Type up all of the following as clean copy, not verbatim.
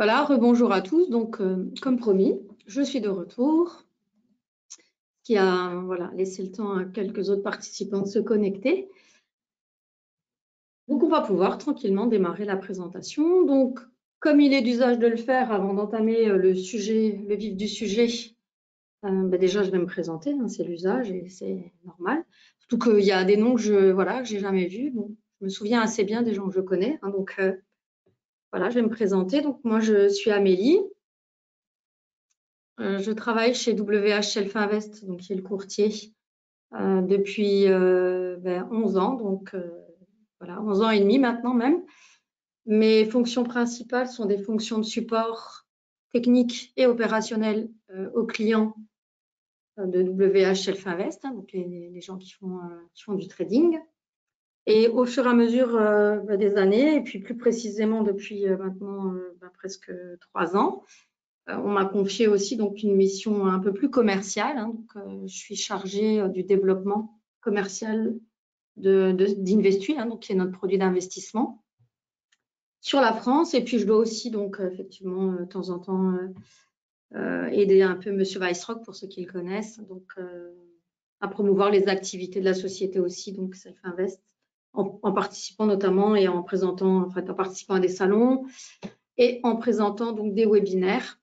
Voilà, rebonjour à tous. Donc, comme promis, je suis de retour, qui a laissé le temps à quelques autres participants de se connecter. Donc, on va pouvoir tranquillement démarrer la présentation. Donc, comme il est d'usage de le faire avant d'entamer le vif du sujet, déjà, je vais me présenter, hein, c'est l'usage et c'est normal. Surtout qu'il y a des noms que je n'ai jamais vus. Bon, je me souviens assez bien des gens que je connais. Hein, donc, je vais me présenter. Donc, moi, je suis Amélie. Je travaille chez WH Shelf Invest, donc qui est le courtier, depuis 11 ans, donc 11 ans et demi maintenant même. Mes fonctions principales sont des fonctions de support technique et opérationnel aux clients de WH Shelf Invest, hein, donc les gens qui font du trading. Et au fur et à mesure des années, et puis plus précisément depuis maintenant presque 3 ans, on m'a confié aussi donc une mission un peu plus commerciale. Hein, donc, je suis chargée du développement commercial d'Investui, hein, donc qui est notre produit d'investissement sur la France. Et puis je dois aussi donc effectivement de temps en temps aider un peu Monsieur Weissrock pour ceux qui le connaissent, donc à promouvoir les activités de la société aussi, donc Self Invest, en participant notamment et en participant à des salons et en présentant donc des webinaires.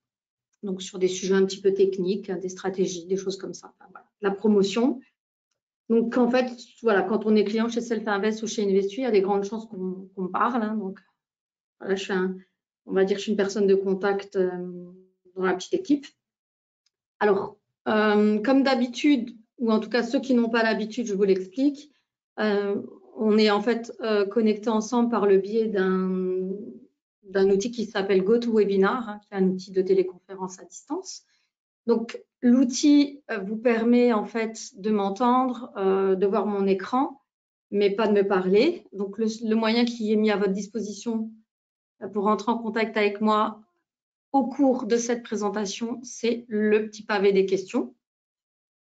Donc, sur des sujets un petit peu techniques, des stratégies, des choses comme ça. Enfin, voilà. La promotion. Donc, en fait, voilà, quand on est client chez Self Invest ou chez Investu, il y a des grandes chances qu'on parle. Hein. Donc, voilà, on va dire que je suis une personne de contact dans la petite équipe. Alors, comme d'habitude, ou en tout cas ceux qui n'ont pas l'habitude, je vous l'explique, on est en fait connectés ensemble par le biais d'un outil qui s'appelle GoToWebinar, hein, qui est un outil de téléconférence à distance. Donc, l'outil vous permet en fait de m'entendre, de voir mon écran, mais pas de me parler. Donc, le moyen qui est mis à votre disposition pour rentrer en contact avec moi au cours de cette présentation, c'est le petit pavé des questions.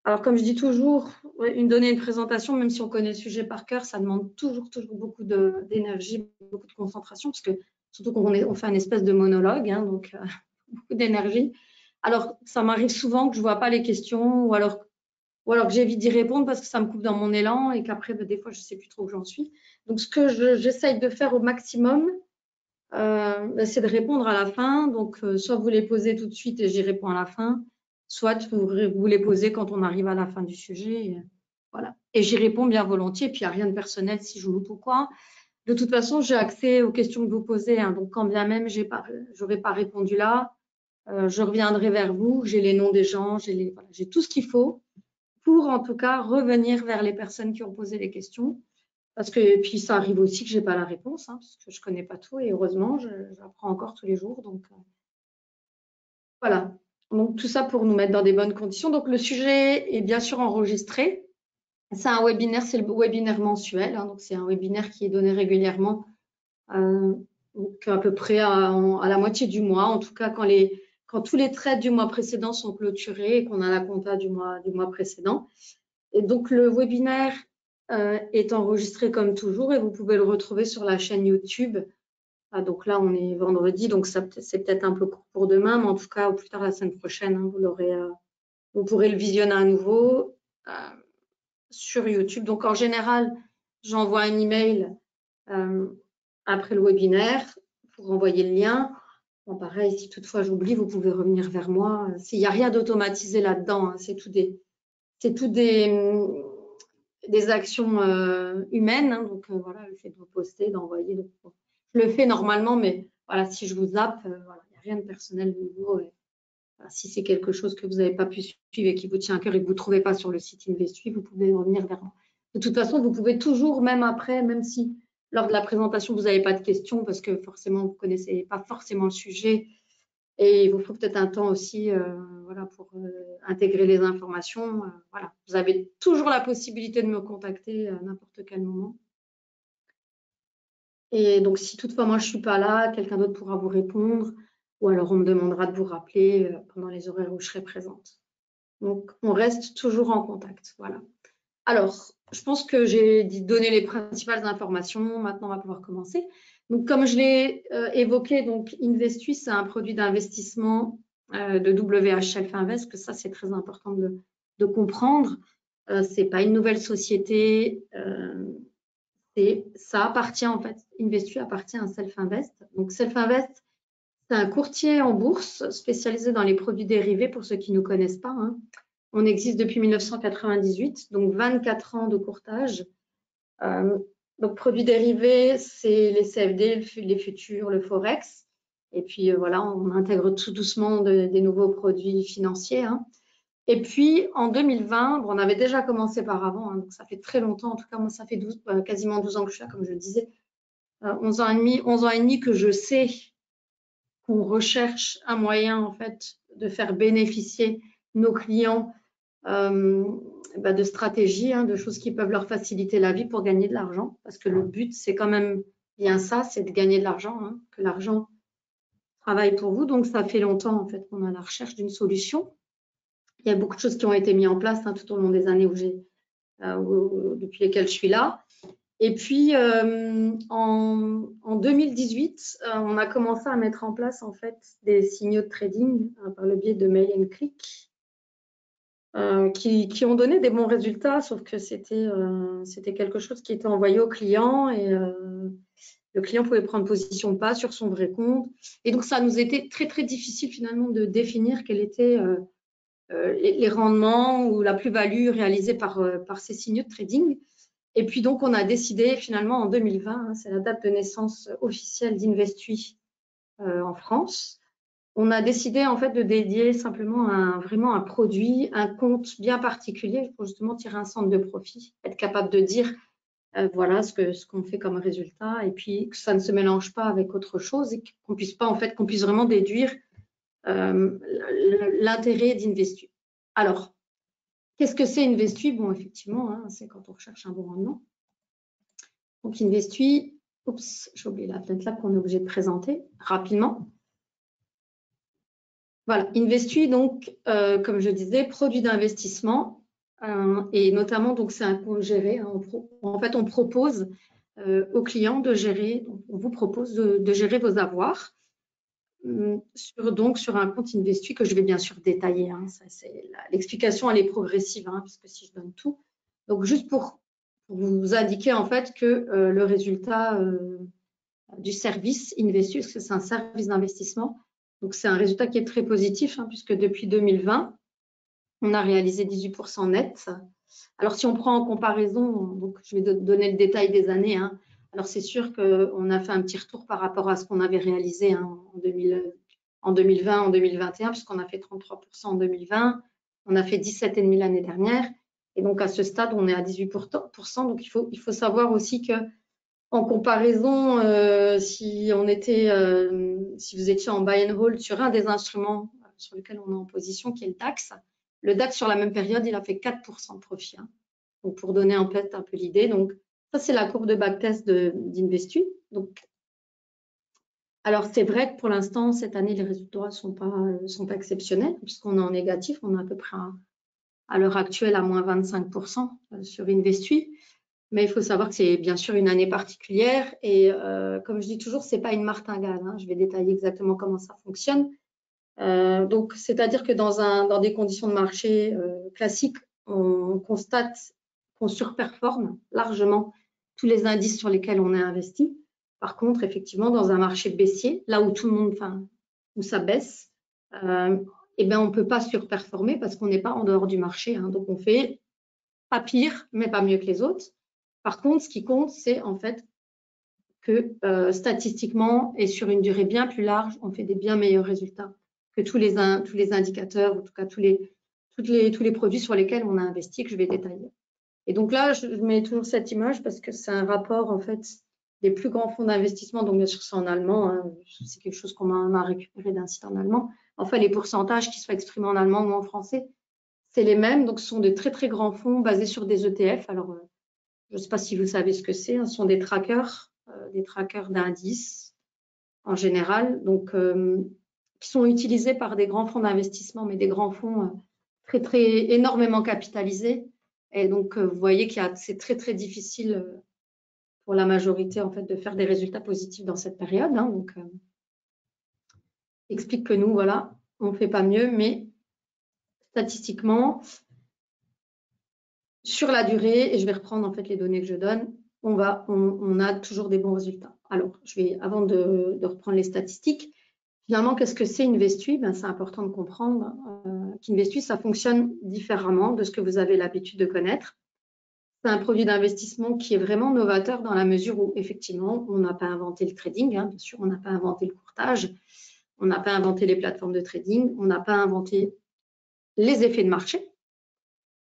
Alors, comme je dis toujours, donner une présentation, même si on connaît le sujet par cœur, ça demande toujours beaucoup d'énergie, beaucoup de concentration, parce que surtout quand on fait une espèce de monologue, hein, donc beaucoup d'énergie. Alors, ça m'arrive souvent que je ne vois pas les questions ou alors que j'évite d'y répondre parce que ça me coupe dans mon élan et qu'après, des fois, je ne sais plus trop où j'en suis. Donc, ce que j'essaye de faire au maximum, c'est de répondre à la fin. Donc, soit vous les posez tout de suite et j'y réponds à la fin, soit vous les posez quand on arrive à la fin du sujet. Voilà. Et j'y réponds bien volontiers. Et puis, il n'y a rien de personnel si je loupe ou quoi. De toute façon, j'ai accès aux questions que vous posez. Hein. Donc, quand bien même je n'aurais pas répondu là, je reviendrai vers vous. J'ai les noms des gens, j'ai tout ce qu'il faut pour, en tout cas, revenir vers les personnes qui ont posé les questions. Parce que puis ça arrive aussi que je n'ai pas la réponse, hein, parce que je ne connais pas tout et heureusement, j'apprends encore tous les jours. Donc, voilà. Donc, tout ça pour nous mettre dans des bonnes conditions. Donc, le sujet est bien sûr enregistré. C'est un webinaire, c'est le webinaire mensuel. Hein, donc, c'est un webinaire qui est donné régulièrement, donc à peu près à la moitié du mois. En tout cas, quand tous les trades du mois précédent sont clôturés et qu'on a la compta du mois précédent. Et donc, le webinaire est enregistré comme toujours et vous pouvez le retrouver sur la chaîne YouTube. Ah, donc là, on est vendredi, donc c'est peut-être un peu court pour demain, mais en tout cas, au plus tard la semaine prochaine, hein, vous pourrez le visionner à nouveau sur YouTube. Donc, en général, j'envoie un email après le webinaire pour envoyer le lien. Bon, pareil, si toutefois j'oublie, vous pouvez revenir vers moi. Il n'y a rien d'automatisé là-dedans, hein, c'est tout des actions humaines. Hein, donc, voilà, le fait de vous poster, d'envoyer. Je le fais normalement, mais voilà, si je vous zappe, il n'y a rien de personnel de nouveau. Voilà, si c'est quelque chose que vous n'avez pas pu suivre et qui vous tient à cœur et que vous ne trouvez pas sur le site Investui, vous pouvez revenir vers moi. De toute façon, vous pouvez toujours, même après, même si lors de la présentation, vous n'avez pas de questions parce que forcément, vous ne connaissez pas forcément le sujet et il vous faut peut-être un temps aussi pour intégrer les informations. Voilà. Vous avez toujours la possibilité de me contacter à n'importe quel moment. Et donc, si toutefois, moi, je ne suis pas là, quelqu'un d'autre pourra vous répondre ou alors on me demandera de vous rappeler pendant les horaires où je serai présente. Donc, on reste toujours en contact. Voilà. Alors, je pense que j'ai donné les principales informations. Maintenant, on va pouvoir commencer. Donc, comme je l'ai évoqué, donc Investui, c'est un produit d'investissement de WH Shelf Invest, que ça, c'est très important de comprendre. C'est pas une nouvelle société, ça appartient en fait, Investui appartient à Self Invest. Donc, Self Invest, c'est un courtier en bourse spécialisé dans les produits dérivés, pour ceux qui ne nous connaissent pas, hein. On existe depuis 1998, donc 24 ans de courtage. Donc, produits dérivés, c'est les CFD, les futurs, le Forex. Et puis, voilà, on intègre tout doucement des nouveaux produits financiers, hein. Et puis, en 2020, bon, on avait déjà commencé par avant, hein, donc ça fait très longtemps. En tout cas, moi, ça fait quasiment 12 ans que je suis là, comme je le disais. 11 ans et demi que je sais qu'on recherche un moyen, en fait, de faire bénéficier nos clients de stratégies, hein, de choses qui peuvent leur faciliter la vie pour gagner de l'argent. Parce que le but, c'est quand même bien ça, c'est de gagner de l'argent, hein, que l'argent travaille pour vous. Donc, ça fait longtemps, en fait, qu'on est à la recherche d'une solution. Il y a beaucoup de choses qui ont été mises en place, hein, tout au long des années depuis lesquelles je suis là. Et puis, en 2018, on a commencé à mettre en place, en fait, des signaux de trading par le biais de Mail and Click, qui ont donné des bons résultats, sauf que c'était quelque chose qui était envoyé au client et le client pouvait prendre position ou pas sur son vrai compte. Et donc, ça nous était très, très difficile finalement de définir quels étaient les rendements ou la plus-value réalisée par ces signaux de trading. Et puis, donc, on a décidé finalement en 2020, hein, c'est la date de naissance officielle d'Investui en France. On a décidé en fait de dédier simplement vraiment un produit, un compte bien particulier pour justement tirer un centre de profit, être capable de dire voilà ce qu'on fait comme résultat et puis que ça ne se mélange pas avec autre chose et qu'on puisse pas en fait qu'on puisse vraiment déduire l'intérêt d'Investui. Alors, qu'est-ce que c'est Investui? Bon, effectivement, hein, c'est quand on recherche un bon rendement. Donc, Investui, oups, j'ai oublié la fenêtre là qu'on est obligé de présenter rapidement. Voilà, Investui, donc, comme je disais, produit d'investissement et notamment, donc, c'est un compte géré, hein, en fait, on propose aux clients de gérer, on vous propose de gérer vos avoirs sur un compte Investui que je vais bien sûr détailler, hein, l'explication, elle est progressive, hein, puisque si je donne tout. Donc, juste pour vous indiquer en fait que le résultat du service Investui, parce que c'est un service d'investissement, donc c'est un résultat qui est très positif, hein, puisque depuis 2020, on a réalisé 18% net. Alors, si on prend en comparaison, donc je vais donner le détail des années, hein. Alors, c'est sûr qu'on a fait un petit retour par rapport à ce qu'on avait réalisé, hein, en 2020, en 2021, puisqu'on a fait 33% en 2020, on a fait 17,5% l'année dernière. Et donc, à ce stade, on est à 18%. Donc, il faut savoir aussi que en comparaison, si vous étiez en buy and hold sur un des instruments sur lesquels on est en position, qui est le DAX, sur la même période, il a fait 4% de profit, hein. Donc, pour donner en fait un peu l'idée. Donc, ça, c'est la courbe de backtest d'Investui. Donc, alors, c'est vrai que pour l'instant, cette année, les résultats sont pas exceptionnels, puisqu'on est en négatif. On est à peu près à l'heure actuelle à moins 25% sur Investui. Mais il faut savoir que c'est bien sûr une année particulière et comme je dis toujours, c'est pas une martingale, hein. Je vais détailler exactement comment ça fonctionne. Donc, c'est-à-dire que dans des conditions de marché classiques, on constate qu'on surperforme largement tous les indices sur lesquels on est investi. Par contre, effectivement, dans un marché baissier, là où tout le monde, où ça baisse, eh ben, on ne peut pas surperformer parce qu'on n'est pas en dehors du marché, hein. Donc, on fait pas pire, mais pas mieux que les autres. Par contre, ce qui compte, c'est en fait que statistiquement et sur une durée bien plus large, on fait des bien meilleurs résultats que tous les indicateurs, en tout cas tous les produits sur lesquels on a investi, que je vais détailler. Et donc là, je mets toujours cette image parce que c'est un rapport en fait des plus grands fonds d'investissement. Donc bien sûr, c'est en allemand, hein, c'est quelque chose qu'on a récupéré d'un site en allemand. Enfin, les pourcentages qui soient exprimés en allemand ou en français, c'est les mêmes. Donc ce sont de très très grands fonds basés sur des ETF. Alors je ne sais pas si vous savez ce que c'est, hein, ce sont des trackers d'indices en général, donc qui sont utilisés par des grands fonds d'investissement, mais des grands fonds très, très énormément capitalisés. Et donc, vous voyez c'est très, très difficile pour la majorité en fait de faire des résultats positifs dans cette période. Hein, donc, explique que nous, voilà, on ne fait pas mieux, mais statistiquement, sur la durée, et je vais reprendre en fait les données que je donne, on a toujours des bons résultats. Alors, avant de reprendre les statistiques, finalement, qu'est-ce que c'est Investuy? Ben, c'est important de comprendre qu'Investuy, ça fonctionne différemment de ce que vous avez l'habitude de connaître. C'est un produit d'investissement qui est vraiment novateur dans la mesure où, effectivement, on n'a pas inventé le trading, hein, bien sûr, on n'a pas inventé le courtage, on n'a pas inventé les plateformes de trading, on n'a pas inventé les effets de marché.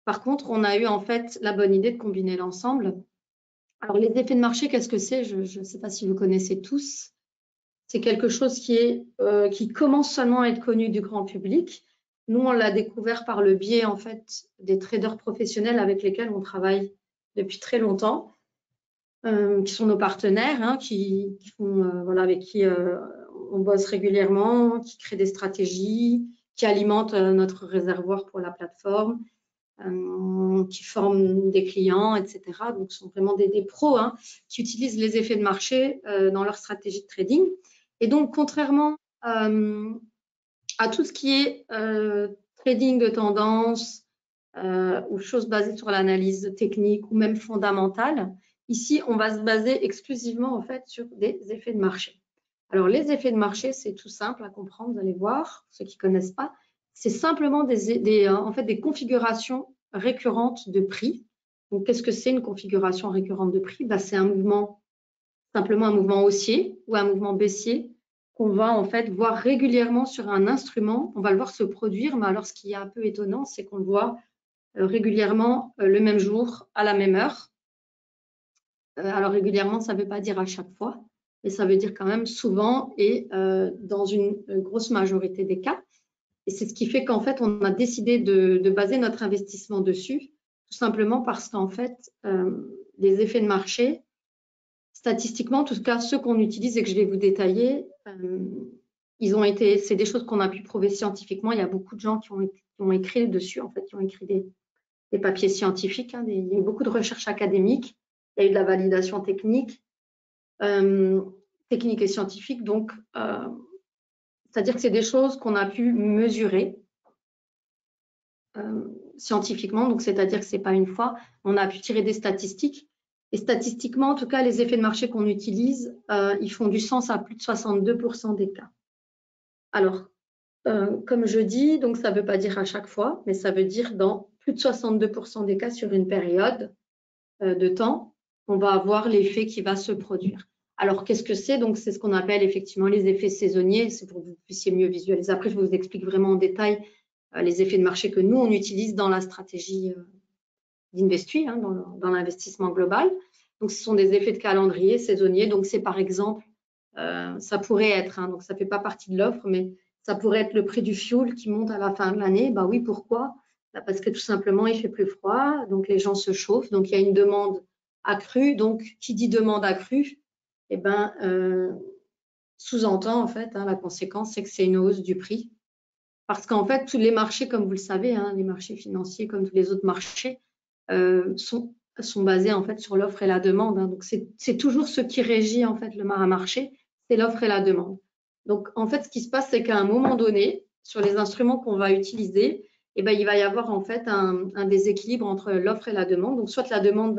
Par contre, on a eu en fait la bonne idée de combiner l'ensemble. Alors, les effets de marché, qu'est-ce que c'est? Je ne sais pas si vous connaissez tous. C'est quelque chose qui commence seulement à être connu du grand public. Nous, on l'a découvert par le biais en fait des traders professionnels avec lesquels on travaille depuis très longtemps, qui sont nos partenaires, hein, voilà, avec qui on bosse régulièrement, qui créent des stratégies, qui alimentent notre réservoir pour la plateforme, qui forment des clients, etc. Donc, ce sont vraiment des pros hein, qui utilisent les effets de marché dans leur stratégie de trading. Et donc, contrairement à tout ce qui est trading de tendance ou choses basées sur l'analyse technique ou même fondamentale, ici, on va se baser exclusivement en fait sur des effets de marché. Alors, les effets de marché, c'est tout simple à comprendre, vous allez voir, ceux qui ne connaissent pas. C'est simplement en fait, des configurations récurrentes de prix. Donc, qu'est-ce que c'est une configuration récurrente de prix? Ben, c'est simplement un mouvement haussier ou un mouvement baissier qu'on va en fait voir régulièrement sur un instrument. On va le voir se produire, mais alors ce qui est un peu étonnant, c'est qu'on le voit régulièrement le même jour, à la même heure. Alors régulièrement, ça ne veut pas dire à chaque fois, mais ça veut dire quand même souvent et dans une grosse majorité des cas. Et c'est ce qui fait qu'en fait, on a décidé de baser notre investissement dessus, tout simplement parce qu'en fait, les effets de marché, statistiquement, en tout cas ceux qu'on utilise et que je vais vous détailler, c'est des choses qu'on a pu prouver scientifiquement. Il y a beaucoup de gens qui ont écrit dessus, en fait, qui ont écrit des papiers scientifiques. Hein, il y a eu beaucoup de recherches académiques, il y a eu de la validation technique et scientifique. Donc, c'est-à-dire que c'est des choses qu'on a pu mesurer scientifiquement. Donc, c'est-à-dire que ce n'est pas une fois. On a pu tirer des statistiques. Et statistiquement, en tout cas, les effets de marché qu'on utilise, ils font du sens à plus de 62% des cas. Alors, comme je dis, donc ça ne veut pas dire à chaque fois, mais ça veut dire dans plus de 62% des cas sur une période de temps, on va avoir l'effet qui va se produire. Alors, qu'est-ce que c'est? Donc, c'est ce qu'on appelle effectivement les effets saisonniers. C'est pour que vous puissiez mieux visualiser. Après, je vous explique vraiment en détail les effets de marché que nous, on utilise dans la stratégie d'Investuy, hein, dans l'investissement global. Donc, ce sont des effets de calendrier saisonniers. Donc, c'est par exemple, ça pourrait être, hein, donc ça ne fait pas partie de l'offre, mais ça pourrait être le prix du fuel qui monte à la fin de l'année. Ben oui, pourquoi? Parce que tout simplement, il fait plus froid, donc les gens se chauffent, donc il y a une demande accrue. Donc, qui dit demande accrue, eh ben, sous-entend en fait, hein, la conséquence, c'est que c'est une hausse du prix. Parce qu'en fait, tous les marchés, comme vous le savez, hein, les marchés financiers, comme tous les autres marchés, sont basés en fait sur l'offre et la demande. Hein. Donc, c'est toujours ce qui régit en fait le marché, c'est l'offre et la demande. Donc, en fait, ce qui se passe, c'est qu'à un moment donné, sur les instruments qu'on va utiliser, eh ben, il va y avoir en fait un déséquilibre entre l'offre et la demande. Donc, soit la demande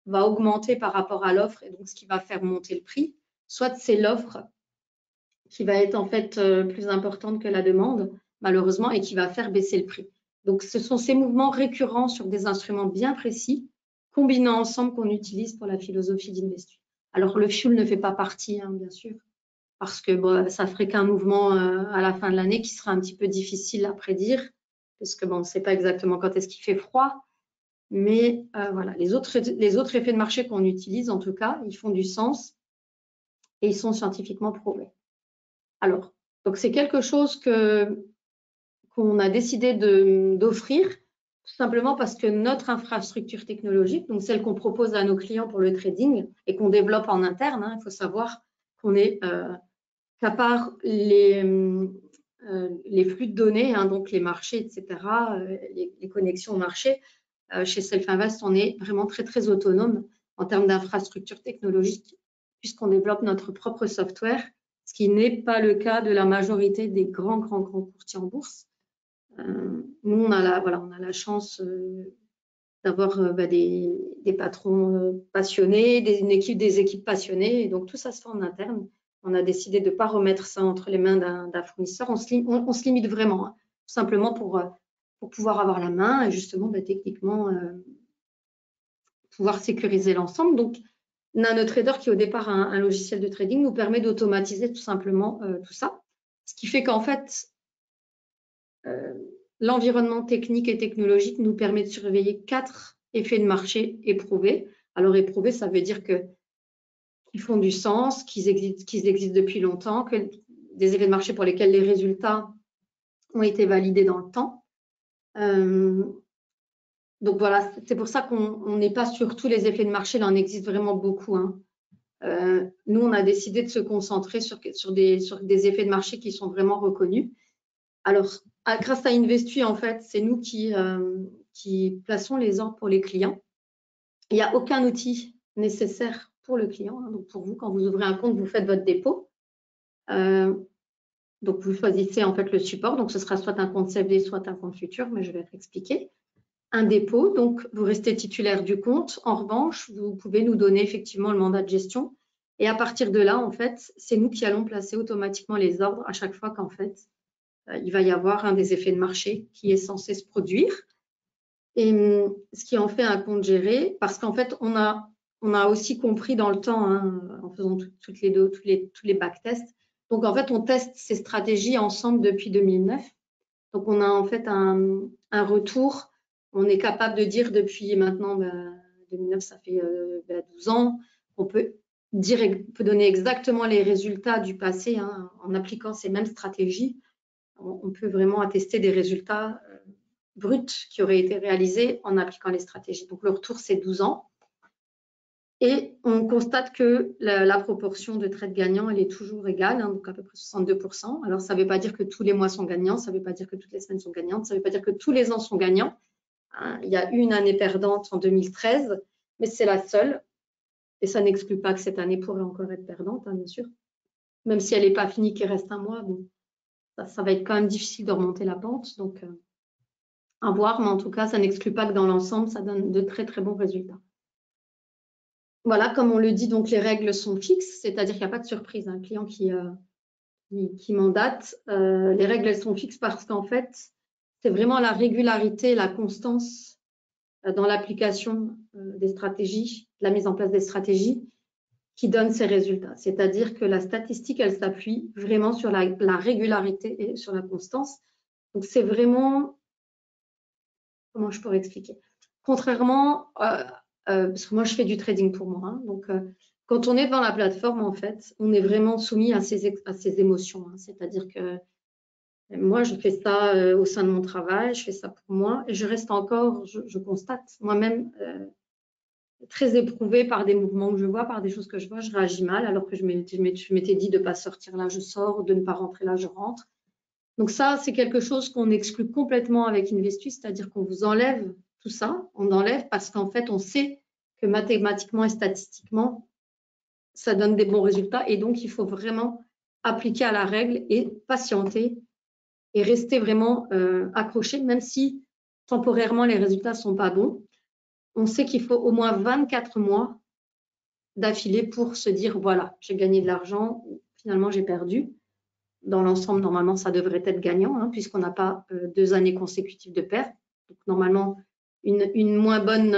va augmenter par rapport à l'offre, et donc ce qui va faire monter le prix, soit c'est l'offre qui va être en fait plus importante que la demande, malheureusement, et qui va faire baisser le prix. Donc, ce sont ces mouvements récurrents sur des instruments bien précis, combinant ensemble, qu'on utilise pour la philosophie d'Investuy. Alors, le fuel ne fait pas partie, hein, bien sûr, parce que bon, ça ferait qu'un mouvement à la fin de l'année qui sera un petit peu difficile à prédire, parce que bon, on ne sait pas exactement quand est-ce qu'il fait froid. Mais voilà, les autres effets de marché qu'on utilise, en tout cas, ils font du sens et ils sont scientifiquement prouvés. Alors, donc c'est quelque chose qu'on a décidé d'offrir, tout simplement parce que notre infrastructure technologique, donc celle qu'on propose à nos clients pour le trading et qu'on développe en interne, hein, il faut savoir qu'on est qu'à part les flux de données, hein, donc les marchés, etc., les connexions au marché, chez Self Invest, on est vraiment très, très autonome. en termes d'infrastructure technologique, puisqu'on développe notre propre software, ce qui n'est pas le cas de la majorité des grands courtiers en bourse. Nous, on a la chance d'avoir des patrons passionnés, des équipes passionnées, et donc tout ça se fait en interne. On a décidé de ne pas remettre ça entre les mains d'un fournisseur. On se limite vraiment, hein, tout simplement pour pouvoir avoir la main et justement techniquement pouvoir sécuriser l'ensemble. Donc, NanoTrader, qui au départ un logiciel de trading, nous permet d'automatiser tout simplement tout ça. Ce qui fait qu'en fait, l'environnement technique et technologique nous permet de surveiller 4 effets de marché éprouvés. Alors, éprouvés, ça veut dire qu'ils font du sens, qu'ils existent depuis longtemps, que des effets de marché pour lesquels les résultats ont été validés dans le temps. Donc voilà, c'est pour ça qu'on n'est pas sur tous les effets de marché, il en existe vraiment beaucoup, hein. Nous, on a décidé de se concentrer sur des effets de marché qui sont vraiment reconnus. Alors, grâce à Investui, en fait, c'est nous qui plaçons les ordres pour les clients. Il n'y a aucun outil nécessaire pour le client, hein. Donc, pour vous, quand vous ouvrez un compte, vous faites votre dépôt. Donc, vous choisissez en fait le support. Donc, ce sera soit un compte CFD, soit un compte futur, mais je vais t'expliquer. Un dépôt, donc vous restez titulaire du compte. En revanche, vous pouvez nous donner effectivement le mandat de gestion. Et à partir de là, en fait, c'est nous qui allons placer automatiquement les ordres à chaque fois qu'en fait, il va y avoir un des effets de marché qui est censé se produire. Et ce qui en fait un compte géré, parce qu'en fait, on a aussi compris dans le temps, hein, en faisant tous les backtests. Donc, en fait, on teste ces stratégies ensemble depuis 2009. Donc, on a en fait un retour. On est capable de dire depuis maintenant, 2009, ça fait 12 ans, on peut donner exactement les résultats du passé, hein, en appliquant ces mêmes stratégies. On peut vraiment attester des résultats bruts qui auraient été réalisés en appliquant les stratégies. Donc, le retour, c'est 12 ans. Et on constate que la proportion de trades gagnants, elle est toujours égale, hein, donc à peu près 62%. Alors, ça ne veut pas dire que tous les mois sont gagnants, ça ne veut pas dire que toutes les semaines sont gagnantes, ça ne veut pas dire que tous les ans sont gagnants. Hein, il y a une année perdante en 2013, mais c'est la seule. Et ça n'exclut pas que cette année pourrait encore être perdante, hein, bien sûr. Même si elle n'est pas finie, qu'il reste un mois, bon, ça va être quand même difficile de remonter la pente. Donc, à voir, mais en tout cas, ça n'exclut pas que dans l'ensemble, ça donne de très, très bons résultats. Voilà, comme on le dit, donc les règles sont fixes, c'est-à-dire qu'il n'y a pas de surprise. Un client qui mandate, les règles, elles sont fixes parce qu'en fait, c'est vraiment la régularité, la constance dans l'application des stratégies, la mise en place des stratégies qui donne ces résultats. C'est-à-dire que la statistique, elle s'appuie vraiment sur la régularité et sur la constance. Donc, c'est vraiment… Comment je pourrais expliquer? Contrairement… parce que moi, je fais du trading pour moi. Hein, donc, quand on est devant la plateforme, en fait, on est vraiment soumis à ses émotions. Hein, c'est-à-dire que moi, je fais ça au sein de mon travail, je fais ça pour moi et je reste encore, je constate moi-même très éprouvée par des mouvements que je vois, par des choses que je vois, je réagis mal alors que je m'étais dit de ne pas sortir là, je sors, de ne pas rentrer là, je rentre. Donc ça, c'est quelque chose qu'on exclut complètement avec Investui, c'est-à-dire qu'on vous enlève tout ça, on enlève parce qu'en fait, on sait que mathématiquement et statistiquement, ça donne des bons résultats et donc il faut vraiment appliquer à la règle et patienter et rester vraiment accroché, même si temporairement les résultats ne sont pas bons. On sait qu'il faut au moins 24 mois d'affilée pour se dire, voilà, j'ai gagné de l'argent, finalement j'ai perdu. Dans l'ensemble, normalement, ça devrait être gagnant, hein, puisqu'on n'a pas 2 années consécutives de perte. Donc, normalement, une moins bonne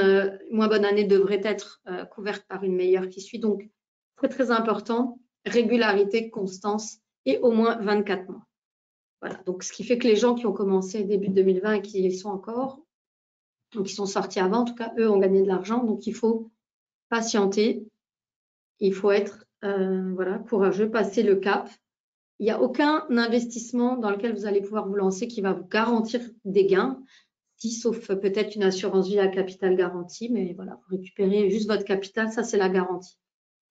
année devrait être couverte par une meilleure qui suit. Donc, très, très important, régularité, constance et au moins 24 mois. Voilà, donc ce qui fait que les gens qui ont commencé début 2020 et qui y sont encore, donc qui sont sortis avant, en tout cas, eux ont gagné de l'argent. Donc, il faut patienter, il faut être courageux, passer le cap. Il n'y a aucun investissement dans lequel vous allez pouvoir vous lancer qui va vous garantir des gains, sauf peut-être une assurance vie à capital garanti, mais voilà, vous récupérez juste votre capital, ça c'est la garantie.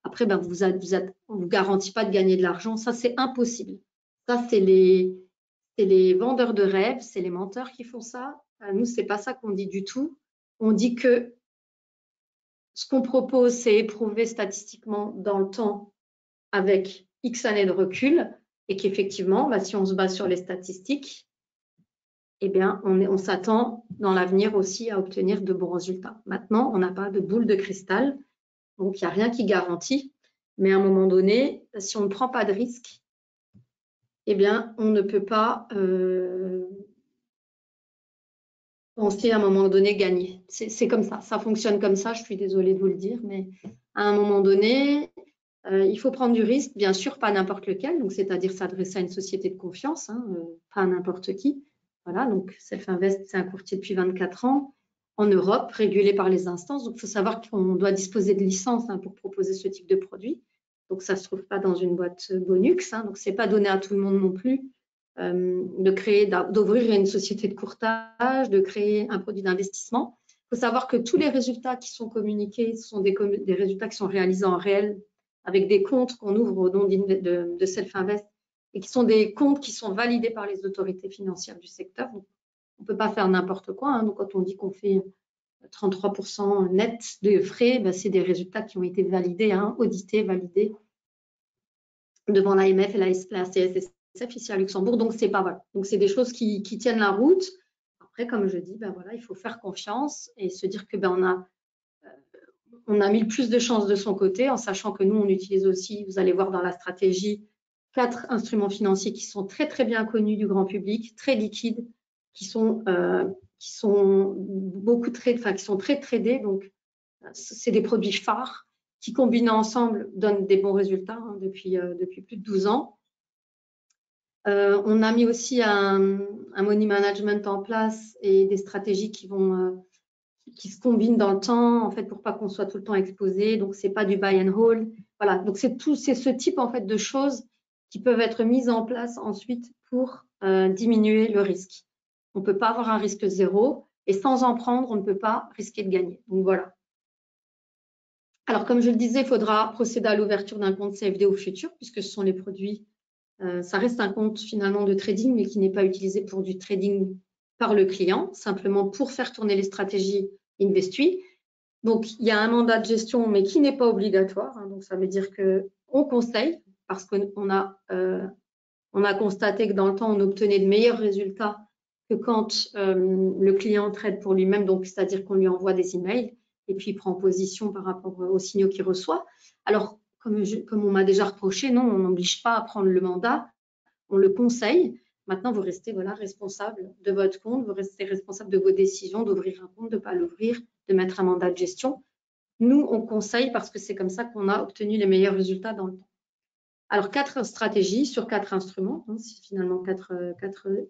Après, on ne vous garantit pas de gagner de l'argent, ça c'est impossible. Ça, c'est les vendeurs de rêves, c'est les menteurs qui font ça. Nous, ce n'est pas ça qu'on dit du tout. On dit que ce qu'on propose, c'est éprouvé statistiquement dans le temps avec X années de recul et qu'effectivement, bah, si on se base sur les statistiques, eh bien, on s'attend dans l'avenir aussi à obtenir de bons résultats. Maintenant, on n'a pas de boule de cristal, donc il n'y a rien qui garantit. Mais à un moment donné, si on ne prend pas de risque, eh bien, on ne peut pas penser à un moment donné gagner. C'est comme ça fonctionne comme ça, je suis désolée de vous le dire, mais à un moment donné, il faut prendre du risque, bien sûr, pas n'importe lequel, donc c'est-à-dire s'adresser à une société de confiance, hein, pas à n'importe qui. Voilà, donc Self-Invest, c'est un courtier depuis 24 ans en Europe, régulé par les instances. Donc, il faut savoir qu'on doit disposer de licences hein, pour proposer ce type de produit. Donc, ça ne se trouve pas dans une boîte Bonux. Hein, donc, ce n'est pas donné à tout le monde non plus d'ouvrir une société de courtage, de créer un produit d'investissement. Il faut savoir que tous les résultats qui sont communiqués sont des résultats qui sont réalisés en réel avec des comptes qu'on ouvre au nom de Self-Invest et qui sont des comptes qui sont validés par les autorités financières du secteur. Donc, on ne peut pas faire n'importe quoi. Hein. Donc, quand on dit qu'on fait 33% net de frais, ben, c'est des résultats qui ont été validés, hein, audités, validés devant l'AMF et la CSSF ici à Luxembourg. Donc, c'est pas voilà. Donc, c'est des choses qui tiennent la route. Après, comme je dis, ben voilà, il faut faire confiance et se dire que ben on a mis le plus de chances de son côté en sachant que nous, on utilise aussi, vous allez voir dans la stratégie, 4 instruments financiers qui sont très, très bien connus du grand public, très liquides, qui sont très tradés. Donc, c'est des produits phares qui, combinés ensemble, donnent des bons résultats hein, depuis plus de 12 ans. On a mis aussi un money management en place et des stratégies qui se combinent dans le temps, en fait, pour pas qu'on soit tout le temps exposé. Donc, c'est pas du buy and hold. Voilà. Donc, c'est ce type, en fait, de choses qui peuvent être mises en place ensuite pour diminuer le risque. On ne peut pas avoir un risque zéro et sans en prendre, on ne peut pas risquer de gagner. Donc, voilà. Alors, comme je le disais, il faudra procéder à l'ouverture d'un compte CFD au futur puisque ce sont les produits. Ça reste un compte finalement de trading, mais qui n'est pas utilisé pour du trading par le client, simplement pour faire tourner les stratégies Investui. Donc, il y a un mandat de gestion, mais qui n'est pas obligatoire. Hein, donc, ça veut dire qu'on conseille, parce qu'on a constaté que dans le temps, on obtenait de meilleurs résultats que quand le client trade pour lui-même, donc c'est-à-dire qu'on lui envoie des emails et puis il prend position par rapport aux signaux qu'il reçoit. Alors, comme on m'a déjà reproché, non, on n'oblige pas à prendre le mandat, on le conseille. Maintenant, vous restez voilà, responsable de votre compte, vous restez responsable de vos décisions, d'ouvrir un compte, de ne pas l'ouvrir, de mettre un mandat de gestion. Nous, on conseille parce que c'est comme ça qu'on a obtenu les meilleurs résultats dans le temps. Alors, 4 stratégies sur 4 instruments, hein, c'est finalement 4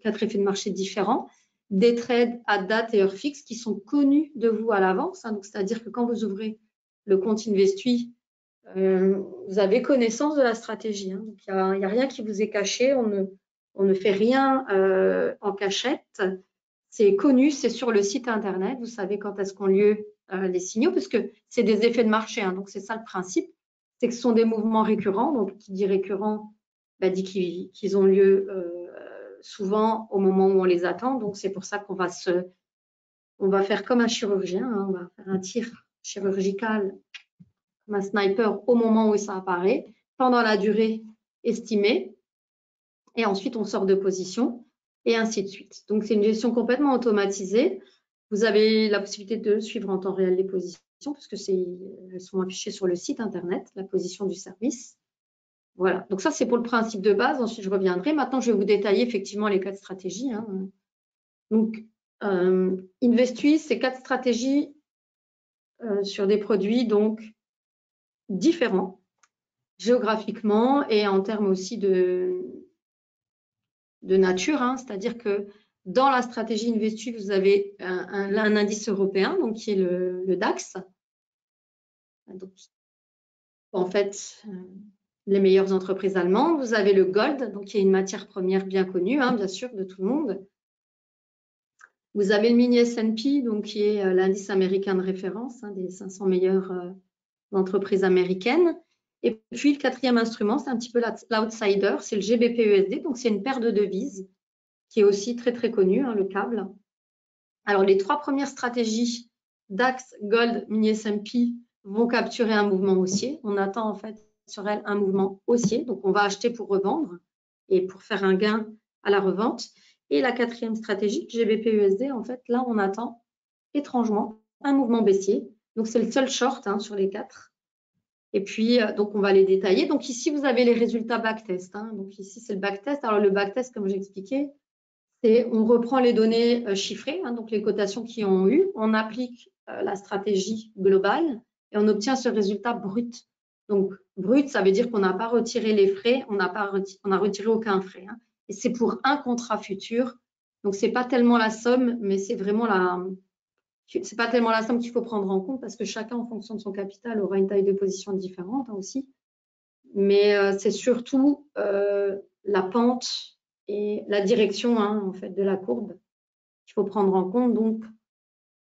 effets de marché différents, des trades à date et heure fixe qui sont connus de vous à l'avance. Hein, c'est-à-dire que quand vous ouvrez le compte Investui, vous avez connaissance de la stratégie. Hein, donc, il n'y a rien qui vous est caché. On ne fait rien en cachette. C'est connu, c'est sur le site Internet. Vous savez quand est-ce qu'ont lieu les signaux, parce que c'est des effets de marché. Hein, donc, c'est ça le principe. C'est que ce sont des mouvements récurrents. Donc, qui dit récurrent, dit qu'ils ont lieu souvent au moment où on les attend. Donc, c'est pour ça qu'on va faire comme un chirurgien. Hein, on va faire un tir chirurgical comme un sniper au moment où ça apparaît, pendant la durée estimée, et ensuite on sort de position, et ainsi de suite. Donc, c'est une gestion complètement automatisée. Vous avez la possibilité de suivre en temps réel les positions, puisque elles sont affichées sur le site Internet, la position du service. Voilà, donc ça, c'est pour le principe de base. Ensuite, je reviendrai. Maintenant, je vais vous détailler effectivement les 4 stratégies. Hein. Donc, Investui, c'est 4 stratégies sur des produits donc différents géographiquement et en termes aussi de nature, hein, c'est-à-dire que dans la stratégie Investui, vous avez un indice européen, donc qui est le DAX. Donc, en fait, les meilleures entreprises allemandes. Vous avez le Gold, donc qui est une matière première bien connue, hein, bien sûr, de tout le monde. Vous avez le mini S&P, donc qui est l'indice américain de référence, hein, des 500 meilleures entreprises américaines. Et puis, le 4e instrument, c'est un petit peu l'outsider, c'est le GBP-USD. Donc, c'est une paire de devises qui est aussi très, très connue, hein, le câble. Alors, les 3 premières stratégies, DAX, Gold, Mini S&P, vont capturer un mouvement haussier. On attend en fait sur elles un mouvement haussier. Donc, on va acheter pour revendre et pour faire un gain à la revente. Et la quatrième stratégie, GBP-USD, en fait, là, on attend étrangement un mouvement baissier. Donc, c'est le seul short hein, sur les 4. Et puis, donc, on va les détailler. Donc, ici, vous avez les résultats backtest. Hein. Donc, ici, c'est le backtest. Alors, le backtest, comme j'ai expliqué, c'est on reprend les données chiffrées, hein, donc les cotations qui ont eu, on applique la stratégie globale et on obtient ce résultat brut. Donc, brut, ça veut dire qu'on n'a pas retiré les frais, on n'a retiré aucun frais. Hein. Et c'est pour un contrat futur. Donc, c'est pas tellement la somme, mais c'est vraiment c'est pas tellement la somme qu'il faut prendre en compte parce que chacun, en fonction de son capital, aura une taille de position différente hein, aussi. Mais c'est surtout la pente et la direction hein, en fait, de la courbe qu'il faut prendre en compte. Donc,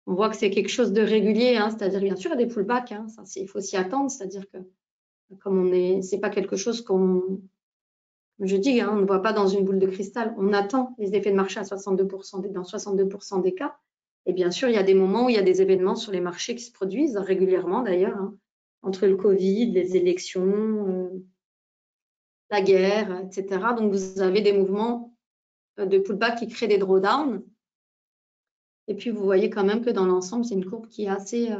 on voit que c'est quelque chose de régulier, hein, c'est-à-dire bien sûr il y a des pullbacks, hein, ça, il faut s'y attendre, c'est-à-dire que comme c'est pas quelque chose comme je dis, hein, on ne voit pas dans une boule de cristal, on attend les effets de marché à 62% dans 62% des cas. Et bien sûr, il y a des moments où il y a des événements sur les marchés qui se produisent régulièrement d'ailleurs, hein, entre le Covid, les élections, la guerre, etc. Donc, vous avez des mouvements de pullback qui créent des drawdowns. Et puis, vous voyez quand même que dans l'ensemble, c'est une courbe qui est assez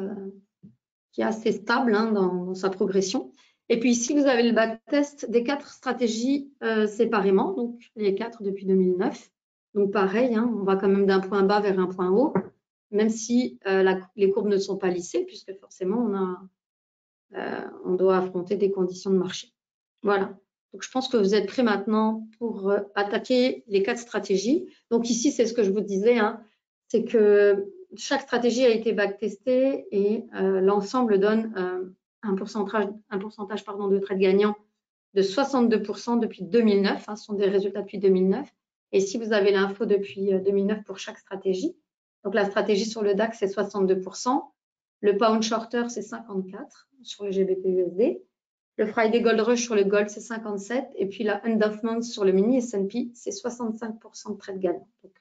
stable hein, dans sa progression. Et puis ici, vous avez le backtest des 4 stratégies séparément, donc les 4 depuis 2009. Donc pareil, hein, on va quand même d'un point bas vers un point haut, même si les courbes ne sont pas lissées, puisque forcément, on doit affronter des conditions de marché. Voilà. Donc, je pense que vous êtes prêts maintenant pour attaquer les 4 stratégies. Donc, ici, c'est ce que je vous disais, hein, c'est que chaque stratégie a été backtestée et l'ensemble donne un pourcentage de trade gagnant de 62% depuis 2009. Hein, ce sont des résultats depuis 2009. Et si vous avez l'info depuis 2009 pour chaque stratégie, donc la stratégie sur le DAX, c'est 62%. Le Pound Shorter, c'est 54% sur le GBP-USD. Le Friday Gold Rush sur le Gold, c'est 57. Et puis la End of Month sur le mini S&P, c'est 65% de trade gagnant. Donc,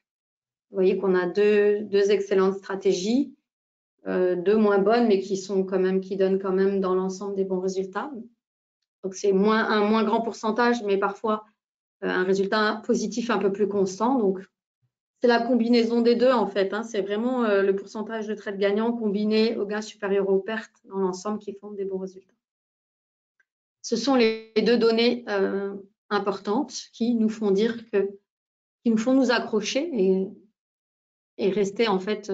vous voyez qu'on a deux excellentes stratégies, 2 moins bonnes, mais qui donnent quand même dans l'ensemble des bons résultats. Donc, c'est un moins grand pourcentage, mais parfois un résultat positif un peu plus constant. Donc, c'est la combinaison des deux, en fait. Hein. C'est vraiment le pourcentage de trade gagnant combiné au gain supérieur aux pertes dans l'ensemble qui font des bons résultats. Ce sont les 2 données importantes qui nous font qui nous font nous accrocher et rester en fait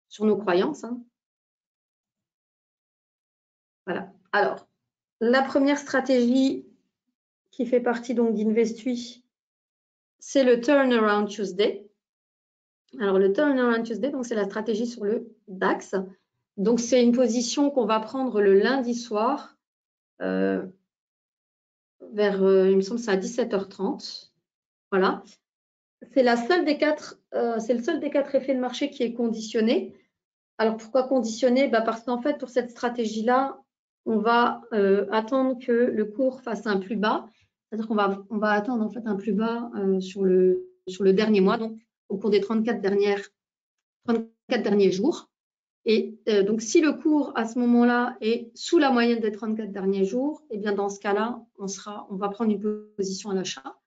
sur nos croyances. Hein. Voilà. Alors, la première stratégie qui fait partie donc d'Investui, c'est le Turnaround Tuesday. Alors, le Turnaround Tuesday, donc c'est la stratégie sur le DAX. Donc, c'est une position qu'on va prendre le lundi soir vers, il me semble, c'est à 17h30. Voilà. C'est le seul des 4 effets de marché qui est conditionné. Alors, pourquoi conditionné? Parce qu'en fait, pour cette stratégie-là, on va attendre que le cours fasse un plus bas. C'est-à-dire qu'on va attendre en fait un plus bas sur le dernier mois, donc au cours des 34 derniers jours. Et donc, si le cours à ce moment-là est sous la moyenne des 34 derniers jours, eh bien dans ce cas-là, on va prendre une position à l'achat.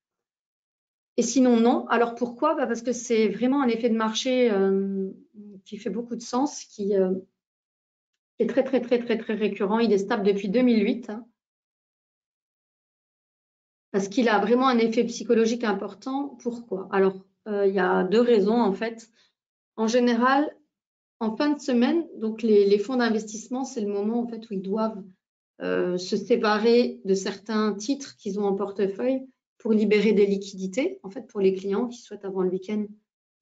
Et sinon, non. Alors pourquoi? Parce que c'est vraiment un effet de marché qui fait beaucoup de sens, qui est très, très, très, très, très récurrent. Il est stable depuis 2008. Hein, parce qu'il a vraiment un effet psychologique important. Pourquoi? Alors, il y a 2 raisons en fait. En général, en fin de semaine, donc les fonds d'investissement, c'est le moment en fait où ils doivent se séparer de certains titres qu'ils ont en portefeuille pour libérer des liquidités, en fait, pour les clients qui souhaitent avant le week-end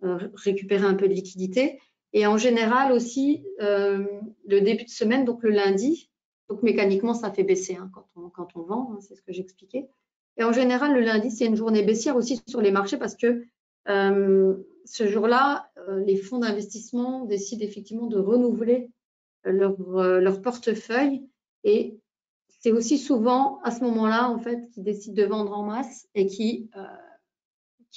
récupérer un peu de liquidité. Et en général aussi, le début de semaine, donc le lundi, donc mécaniquement, ça fait baisser hein, quand on vend, hein, c'est ce que j'expliquais. Et en général, le lundi, c'est une journée baissière aussi sur les marchés parce que ce jour-là, les fonds d'investissement décident effectivement de renouveler leur portefeuille et c'est aussi souvent à ce moment-là en fait qu'ils décident de vendre en masse et qui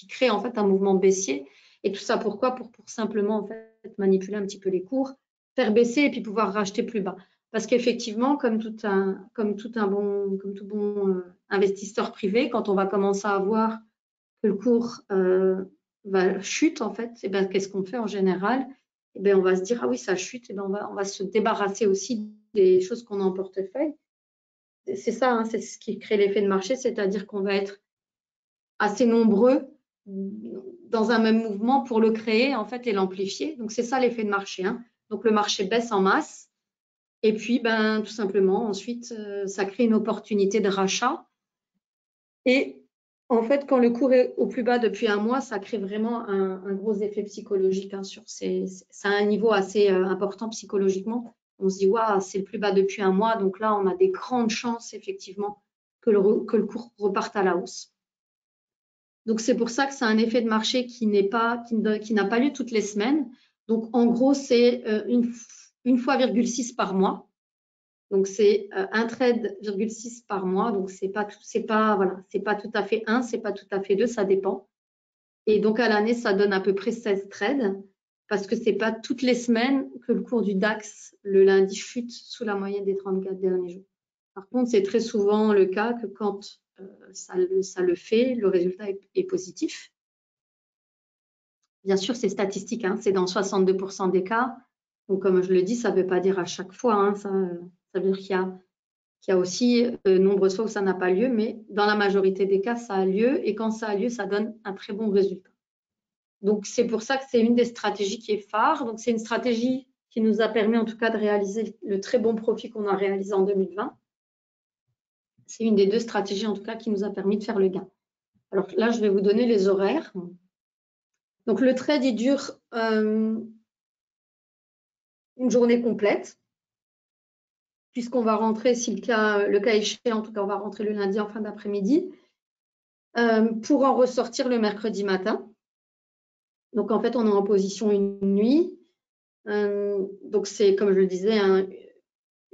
créent en fait un mouvement baissier. Et tout ça pourquoi? Pour simplement en fait manipuler un petit peu les cours, faire baisser et puis pouvoir racheter plus bas. Parce qu'effectivement, comme tout bon investisseur privé, quand on va commencer à voir que le cours chute, en fait, et ben, qu'est-ce qu'on fait en général? Et ben, on va se dire, ah oui, ça chute, et ben, on va se débarrasser aussi des choses qu'on a en portefeuille. C'est ça, hein, c'est ce qui crée l'effet de marché, c'est-à-dire qu'on va être assez nombreux dans un même mouvement pour le créer en fait et l'amplifier. Donc c'est ça l'effet de marché, hein. Donc le marché baisse en masse et puis ben tout simplement ensuite ça crée une opportunité de rachat. Et en fait quand le cours est au plus bas depuis un mois, ça crée vraiment un gros effet psychologique, hein, c'est à un niveau assez important psychologiquement. On se dit waouh, c'est le plus bas depuis un mois, donc là on a des grandes chances effectivement que le cours reparte à la hausse. Donc, c'est pour ça que c'est un effet de marché qui n'a pas lieu toutes les semaines. Donc, en gros, c'est une fois 0,6 par mois. Donc, c'est un trade 0,6 par mois. Donc, c'est pas tout à fait un, c'est pas tout à fait deux, ça dépend. Et donc, à l'année, ça donne à peu près 16 trades parce que c'est pas toutes les semaines que le cours du DAX, le lundi, chute sous la moyenne des 34 derniers jours. Par contre, c'est très souvent le cas que quand ça le fait, le résultat est positif. Bien sûr, c'est statistique, hein, c'est dans 62% des cas. Donc, comme je le dis, ça ne veut pas dire à chaque fois, hein, ça veut dire qu'il y a aussi nombreuses fois où ça n'a pas lieu, mais dans la majorité des cas, ça a lieu. Et quand ça a lieu, ça donne un très bon résultat. Donc, c'est pour ça que c'est une des stratégies qui est phare. Donc, c'est une stratégie qui nous a permis en tout cas de réaliser le très bon profit qu'on a réalisé en 2020. C'est une des deux stratégies en tout cas qui nous a permis de faire le gain. Alors là, je vais vous donner les horaires. Donc le trade, il dure une journée complète, puisqu'on va rentrer, si le cas échéant, en tout cas, on va rentrer le lundi en fin d'après-midi, pour en ressortir le mercredi matin. Donc en fait, on est en position une nuit. Donc c'est, comme je le disais,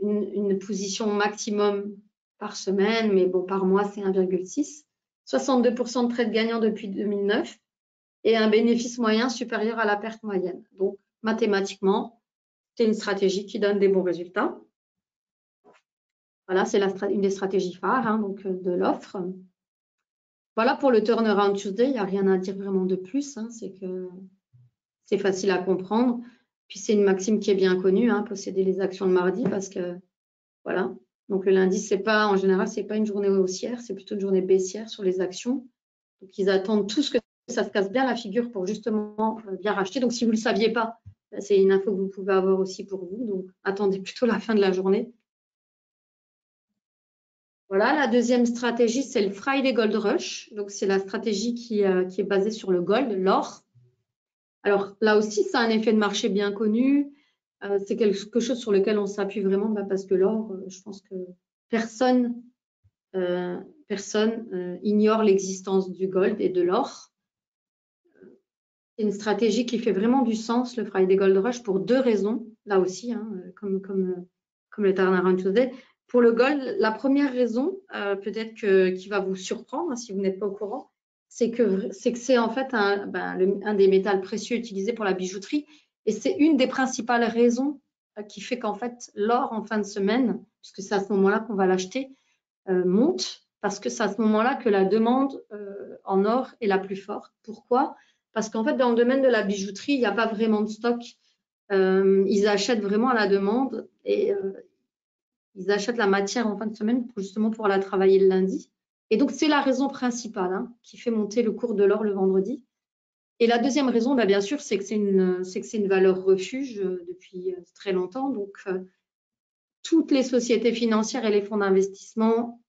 une position maximum par semaine, mais bon, par mois, c'est 1,6. 62% de trades gagnants depuis 2009 et un bénéfice moyen supérieur à la perte moyenne. Donc, mathématiquement, c'est une stratégie qui donne des bons résultats. Voilà, c'est une des stratégies phares, hein, donc, de l'offre. Voilà pour le Turnaround Tuesday, il n'y a rien à dire vraiment de plus, hein, c'est que c'est facile à comprendre. Puis c'est une maxime qui est bien connue, hein, posséder les actions le mardi, parce que voilà. Donc le lundi, en général, c'est pas une journée haussière, c'est plutôt une journée baissière sur les actions. Donc ils attendent tous que ça se casse bien la figure pour justement bien racheter. Donc si vous ne le saviez pas, c'est une info que vous pouvez avoir aussi pour vous. Donc attendez plutôt la fin de la journée. Voilà, la deuxième stratégie, c'est le Friday Gold Rush. Donc c'est la stratégie qui est basée sur le gold, l'or. Alors là aussi, c'est un effet de marché bien connu. C'est quelque chose sur lequel on s'appuie vraiment, parce que l'or, je pense que personne ignore l'existence du gold et de l'or. C'est une stratégie qui fait vraiment du sens, le Friday Gold Rush, pour deux raisons, là aussi, hein, comme le Turnaround Tuesday. Pour le gold, la première raison, peut-être qui va vous surprendre, hein, si vous n'êtes pas au courant, c'est que c'est en fait un des métals précieux utilisés pour la bijouterie. Et c'est une des principales raisons qui fait qu'en fait, l'or en fin de semaine, puisque c'est à ce moment-là qu'on va l'acheter, monte, parce que c'est à ce moment-là que la demande en or est la plus forte. Pourquoi ? Parce qu'en fait, dans le domaine de la bijouterie, il n'y a pas vraiment de stock. Ils achètent vraiment à la demande et ils achètent la matière en fin de semaine justement pour la travailler le lundi. Et donc, c'est la raison principale, hein, qui fait monter le cours de l'or le vendredi. Et la deuxième raison, bien sûr, c'est que c'est une valeur refuge depuis très longtemps. Donc, toutes les sociétés financières et les fonds d'investissement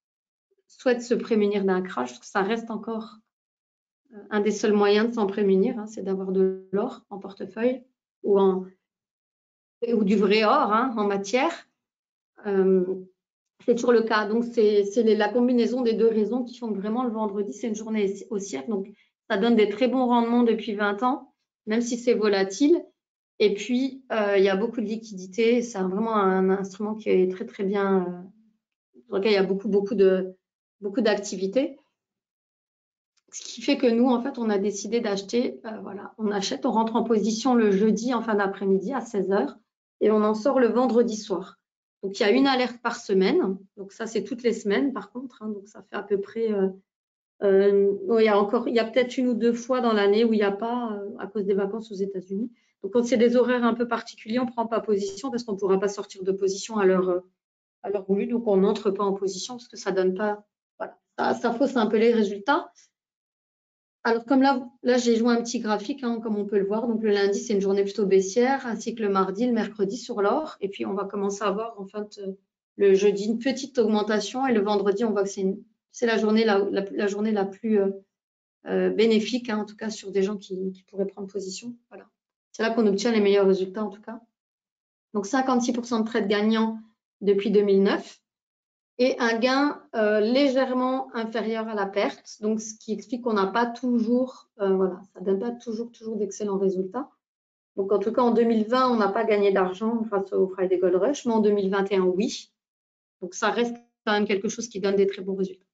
souhaitent se prémunir d'un crash, parce que ça reste encore un des seuls moyens de s'en prémunir, hein, c'est d'avoir de l'or en portefeuille ou du vrai or, hein, en matière. C'est toujours le cas. Donc, c'est la combinaison des deux raisons qui font que vraiment le vendredi, c'est une journée haussière. Donc, ça donne des très bons rendements depuis 20 ans, même si c'est volatile. Et puis, il y a beaucoup de liquidités. C'est vraiment un instrument qui est très, très bien, dans lequel il y a beaucoup d'activités. Ce qui fait que nous, en fait, on a décidé d'acheter, voilà, on rentre en position le jeudi en fin d'après-midi à 16h et on en sort le vendredi soir. Donc, il y a une alerte par semaine. Donc, ça, c'est toutes les semaines, par contre. Hein, donc, ça fait à peu près… il y a peut-être 1 ou 2 fois dans l'année où il n'y a pas, à cause des vacances aux États-Unis. Donc, quand c'est des horaires un peu particuliers, on ne prend pas position parce qu'on ne pourra pas sortir de position à l'heure voulue. Donc, on n'entre pas en position parce que ça donne pas… Voilà, ça fausse un peu les résultats. Alors, comme là j'ai joué un petit graphique, hein, comme on peut le voir. Donc, le lundi, c'est une journée plutôt baissière, ainsi que le mardi, le mercredi sur l'or. Et puis, on va commencer à voir, en fait, le jeudi, une petite augmentation. Et le vendredi, on voit que c'est la journée la journée la plus bénéfique, hein, en tout cas, sur des gens qui pourraient prendre position. Voilà. C'est là qu'on obtient les meilleurs résultats, en tout cas. Donc, 56% de trades gagnants depuis 2009. Et un gain légèrement inférieur à la perte, donc ce qui explique qu'on n'a pas toujours, voilà, ça ne donne pas toujours d'excellents résultats. Donc en tout cas en 2020, on n'a pas gagné d'argent grâce au Friday Gold Rush, mais en 2021, oui. Donc ça reste quand même quelque chose qui donne des très bons résultats.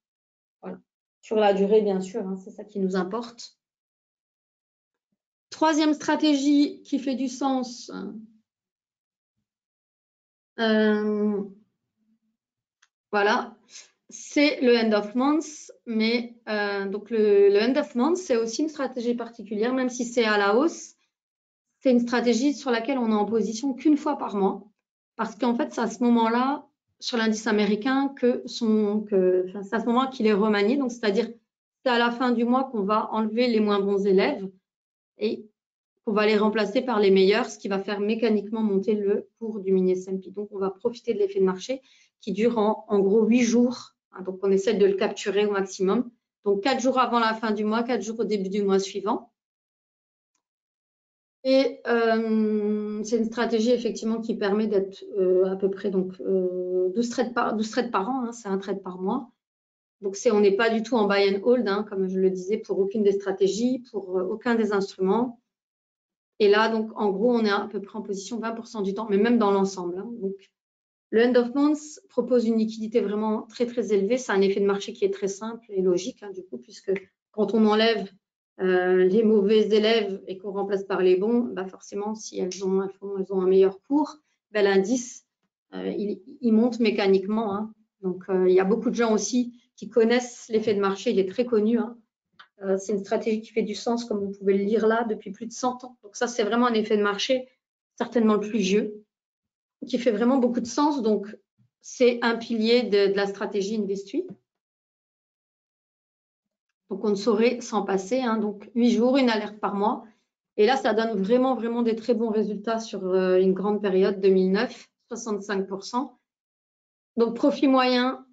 Voilà. Sur la durée, bien sûr, hein, c'est ça qui nous importe. Troisième stratégie qui fait du sens. Voilà. C'est le end of month, mais donc le end of month, c'est aussi une stratégie particulière, même si c'est à la hausse. C'est une stratégie sur laquelle on est en position qu'une fois par mois, parce qu'en fait, c'est à ce moment-là, sur l'indice américain, c'est à ce moment qu'il est remanié. Donc, c'est-à-dire, c'est à la fin du mois qu'on va enlever les moins bons élèves et qu'on va les remplacer par les meilleurs, ce qui va faire mécaniquement monter le cours du mini S&P. Donc, on va profiter de l'effet de marché qui dure en gros 8 jours. Donc, on essaie de le capturer au maximum. Donc, 4 jours avant la fin du mois, 4 jours au début du mois suivant. Et c'est une stratégie effectivement qui permet d'être à peu près 12 trades par an, hein, c'est un trade par mois. Donc, on n'est pas du tout en buy and hold, hein, comme je le disais, pour aucune des stratégies, pour aucun des instruments. Et là, donc, en gros, on est à peu près en position 20% du temps, mais même dans l'ensemble. Hein. Donc, le end of month propose une liquidité vraiment très, très élevée. C'est un effet de marché qui est très simple et logique, hein, du coup, puisque quand on enlève les mauvais élèves et qu'on remplace par les bons, bah forcément, si elles ont un meilleur cours, bah, l'indice, il monte mécaniquement. Hein. Donc, il y a beaucoup de gens aussi qui connaissent l'effet de marché. Il est très connu. Hein. C'est une stratégie qui fait du sens, comme vous pouvez le lire là, depuis plus de 100 ans. Donc ça, c'est vraiment un effet de marché, certainement le plus vieux, qui fait vraiment beaucoup de sens. Donc, c'est un pilier de la stratégie Investui. Donc, on ne saurait s'en passer. Hein. Donc, 8 jours, une alerte par mois. Et là, ça donne vraiment, vraiment des très bons résultats sur une grande période, 2009, 65%. Donc, profit moyen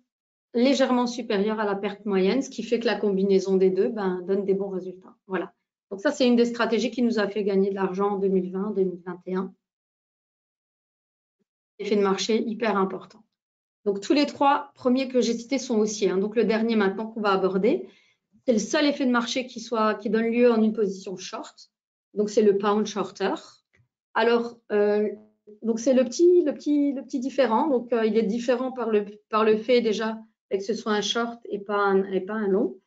légèrement supérieur à la perte moyenne, ce qui fait que la combinaison des deux donne des bons résultats. Voilà. Donc ça, c'est une des stratégies qui nous a fait gagner de l'argent en 2020, 2021. Effet de marché hyper important. Donc tous les 3 premiers que j'ai cités sont haussiers. Hein. Donc le dernier maintenant qu'on va aborder, c'est le seul effet de marché qui donne lieu en une position short. Donc c'est le pound shorter. Alors donc c'est le petit différent. Donc il est différent par le fait déjà que ce soit un short et pas un long.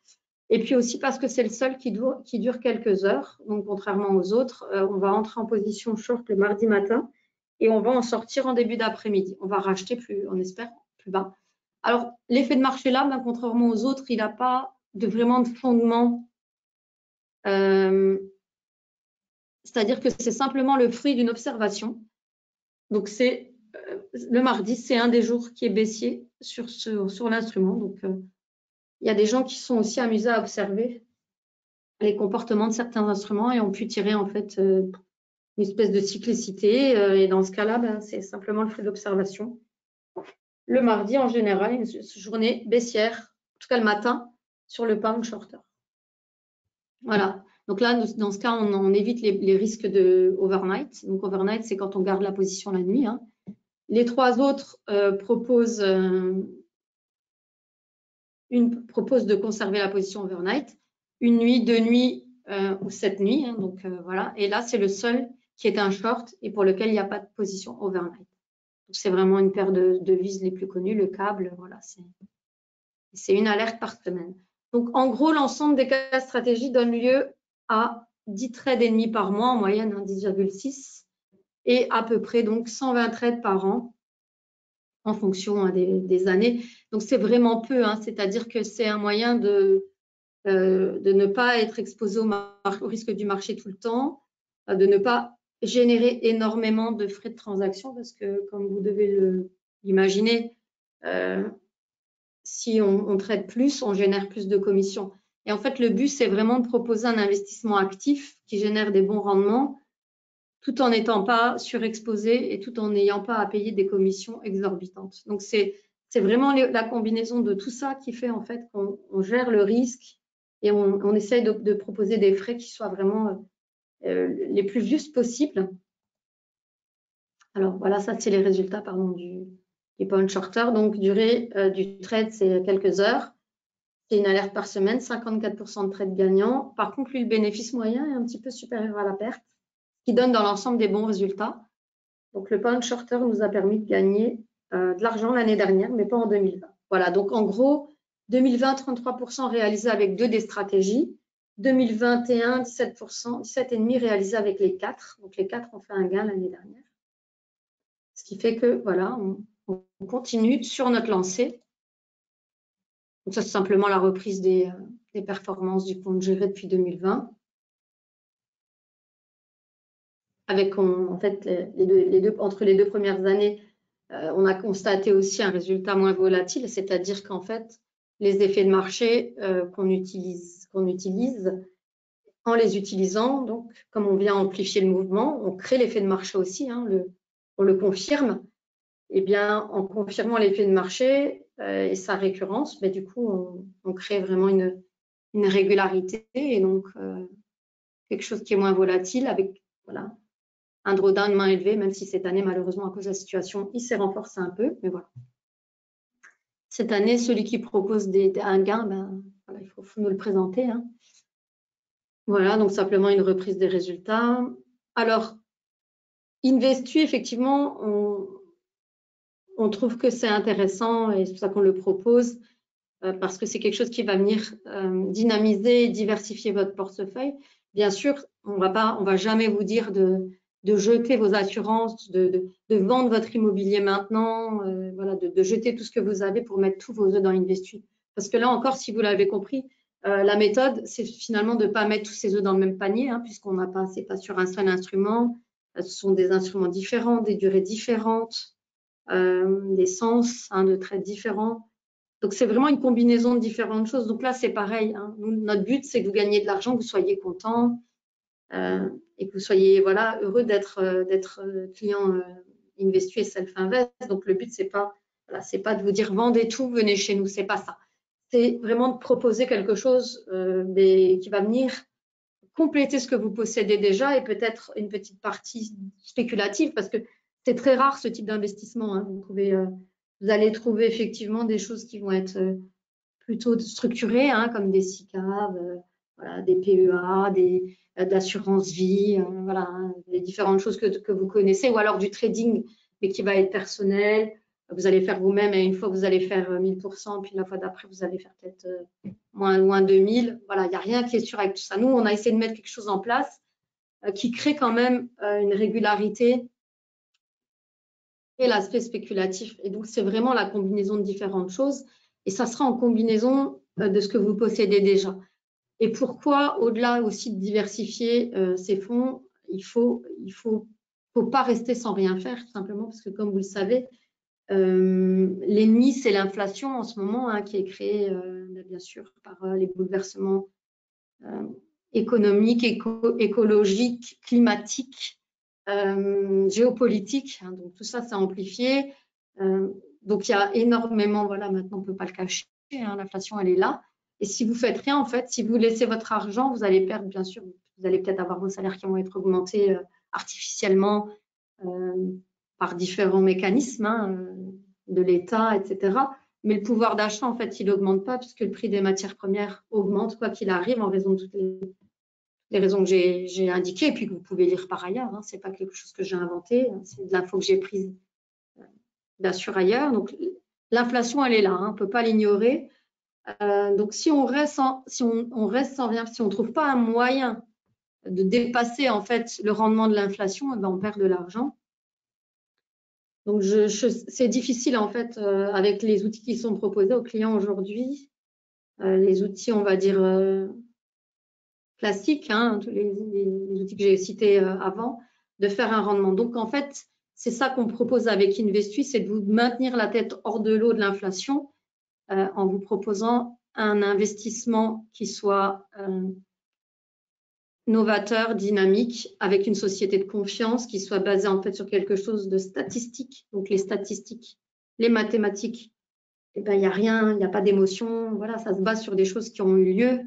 Et puis aussi parce que c'est le seul qui dure quelques heures. Donc, contrairement aux autres, on va entrer en position short le mardi matin et on va en sortir en début d'après-midi. On va racheter on espère, plus bas. Alors, l'effet de marché là, contrairement aux autres, il n'a pas vraiment de fondement. C'est-à-dire que c'est simplement le fruit d'une observation. Donc, le mardi, c'est un des jours qui est baissier sur l'instrument. Donc, il y a des gens qui sont aussi amusés à observer les comportements de certains instruments et ont pu tirer en fait une espèce de cyclicité. Et dans ce cas-là, c'est simplement le fruit d'observation. Le mardi, en général, une journée baissière, en tout cas le matin, sur le pound shorter. Voilà. Donc là, dans ce cas, on évite les risques de overnight. Donc overnight, c'est quand on garde la position la nuit. Hein. Les 3 autres proposent de conserver la position overnight. Une nuit, 2 nuits ou 7 nuits. Hein, donc voilà. Et là, c'est le seul qui est un short et pour lequel il n'y a pas de position overnight. C'est vraiment une paire de devises les plus connues, le câble. Voilà, c'est une alerte par semaine. Donc en gros, l'ensemble des 4 stratégies donne lieu à 10 trades et demi par mois en moyenne, hein, 10,6 et à peu près donc 120 trades par an. en fonction des années. Donc, c'est vraiment peu, hein, c'est-à-dire que c'est un moyen de ne pas être exposé au risque du marché tout le temps, de ne pas générer énormément de frais de transaction parce que, comme vous devez l'imaginer, si on traite plus, on génère plus de commissions. Et en fait, le but, c'est vraiment de proposer un investissement actif qui génère des bons rendements tout en n'étant pas surexposé et tout en n'ayant pas à payer des commissions exorbitantes. Donc, c'est vraiment la combinaison de tout ça qui fait en fait qu'on gère le risque et on essaye de proposer des frais qui soient vraiment les plus justes possibles. Alors, voilà, ça, c'est les résultats pardon, du pound shorter. Donc, durée du trade, c'est quelques heures. C'est une alerte par semaine, 54% de trades gagnants. Par contre, lui, le bénéfice moyen est un petit peu supérieur à la perte, ce qui donne dans l'ensemble des bons résultats. Donc, le pound shorter nous a permis de gagner de l'argent l'année dernière, mais pas en 2020. Voilà, donc en gros, 2020, 33% réalisé avec 2 des stratégies. 2021, 17%, 17,5% réalisé avec les 4. Donc, les 4 ont fait un gain l'année dernière. Ce qui fait que, voilà, on continue sur notre lancée. Donc, ça, c'est simplement la reprise des performances du compte géré depuis 2020. Avec, en fait, entre les deux premières années, on a constaté aussi un résultat moins volatile, c'est-à-dire qu'en fait, les effets de marché qu'on utilise, en les utilisant, donc comme on vient amplifier le mouvement, on crée l'effet de marché aussi, hein, on le confirme. Et bien, en confirmant l'effet de marché et sa récurrence, mais du coup, on crée vraiment une régularité et donc quelque chose qui est moins volatile avec voilà, un drawdown moins élevé, même si cette année, malheureusement, à cause de la situation, il s'est renforcé un peu, mais voilà. Cette année, celui qui propose un gain, ben, voilà, il faut nous le présenter. Hein. Voilà, donc simplement une reprise des résultats. Alors, Investu, effectivement, on trouve que c'est intéressant et c'est pour ça qu'on le propose, parce que c'est quelque chose qui va venir dynamiser et diversifier votre portefeuille. Bien sûr, on va jamais vous dire de jeter vos assurances, de vendre votre immobilier maintenant, voilà, de jeter tout ce que vous avez pour mettre tous vos œufs dans Investu. Parce que là encore, si vous l'avez compris, la méthode, c'est finalement de ne pas mettre tous ses œufs dans le même panier, hein, puisqu'on n'a pas, c'est pas sur un seul instrument. Ce sont des instruments différents, des durées différentes, des sens hein, de traites différents. Donc, c'est vraiment une combinaison de différentes choses. Donc là, c'est pareil. Hein. Nous, notre but, c'est que vous gagniez de l'argent, que vous soyez content et que vous soyez voilà, heureux d'être client Investu et Self-Invest. Donc, le but, c'est pas de vous dire vendez tout, venez chez nous. C'est pas ça. C'est vraiment de proposer quelque chose qui va venir compléter ce que vous possédez déjà et peut-être une petite partie spéculative parce que c'est très rare ce type d'investissement. Hein. Vous allez trouver effectivement des choses qui vont être plutôt structurées, hein, comme des SICAV, voilà, des PEA, d'assurance vie, voilà, hein, des différentes choses que vous connaissez, ou alors du trading, mais qui va être personnel. Vous allez faire vous-même et une fois, vous allez faire 1000%, puis la fois d'après, vous allez faire peut-être moins 2000. Voilà, il n'y a rien qui est sûr avec tout ça. Nous, on a essayé de mettre quelque chose en place qui crée quand même une régularité et l'aspect spéculatif. Et donc, c'est vraiment la combinaison de différentes choses. Et ça sera en combinaison de ce que vous possédez déjà. Et pourquoi, au-delà aussi de diversifier ces fonds, il faut pas rester sans rien faire, tout simplement, parce que comme vous le savez, l'ennemi, c'est l'inflation en ce moment, hein, qui est créée, bien sûr, par les bouleversements économiques, écologiques, climatiques, géopolitiques. Hein, donc, tout ça, c'est amplifié. Donc, il y a énormément, voilà, maintenant, on ne peut pas le cacher, hein, l'inflation, elle est là. Et si vous faites rien, en fait, si vous laissez votre argent, vous allez perdre, bien sûr, vous allez peut-être avoir vos salaires qui vont être augmentés artificiellement par différents mécanismes hein, de l'État, etc. Mais le pouvoir d'achat, en fait, il n'augmente pas puisque le prix des matières premières augmente quoi qu'il arrive en raison de toutes les raisons que j'ai indiquées et puis que vous pouvez lire par ailleurs. Hein. Ce n'est pas quelque chose que j'ai inventé, hein. C'est de l'info que j'ai prise bien sûr ailleurs. Donc, l'inflation, elle est là, hein. On ne peut pas l'ignorer. Donc, si on reste sans rien, si on ne trouve pas un moyen de dépasser en fait le rendement de l'inflation, eh ben, on perd de l'argent. Donc, c'est difficile en fait avec les outils qui sont proposés aux clients aujourd'hui, les outils, on va dire, classiques, hein, tous les outils que j'ai cités avant, de faire un rendement. Donc, en fait, c'est ça qu'on propose avec Investuy, c'est de vous maintenir la tête hors de l'eau de l'inflation en vous proposant un investissement qui soit novateur, dynamique, avec une société de confiance qui soit basée en fait sur quelque chose de statistique. Donc les statistiques, les mathématiques, eh ben, il n'y a rien, il n'y a pas d'émotion. Voilà, ça se base sur des choses qui ont eu lieu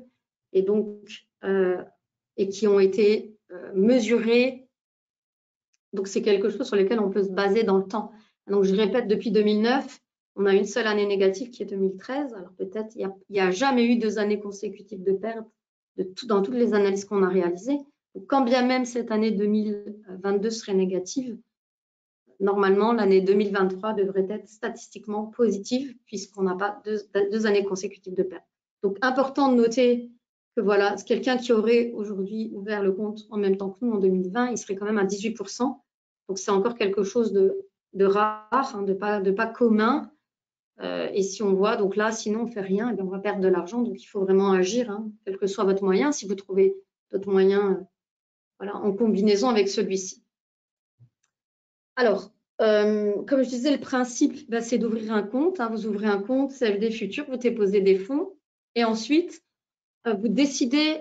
et donc et qui ont été mesurées. Donc c'est quelque chose sur lequel on peut se baser dans le temps. Donc je répète, depuis 2009, on a une seule année négative qui est 2013. Alors peut-être il n'y a jamais eu 2 années consécutives de perte dans toutes les analyses qu'on a réalisées. Donc, quand bien même cette année 2022 serait négative, normalement l'année 2023 devrait être statistiquement positive puisqu'on n'a pas deux années consécutives de perte. Donc important de noter que voilà, quelqu'un qui aurait aujourd'hui ouvert le compte en même temps que nous en 2020, il serait quand même à 18%. Donc c'est encore quelque chose de rare, hein, de pas commun. Et si on voit, donc là, sinon on fait rien, et bien on va perdre de l'argent. Donc il faut vraiment agir, hein, quel que soit votre moyen. Si vous trouvez d'autres moyens, voilà, en combinaison avec celui-ci. Alors, comme je disais, le principe, ben, c'est d'ouvrir un compte. Hein, vous ouvrez un compte CFD Futur, vous déposez des fonds, et ensuite vous décidez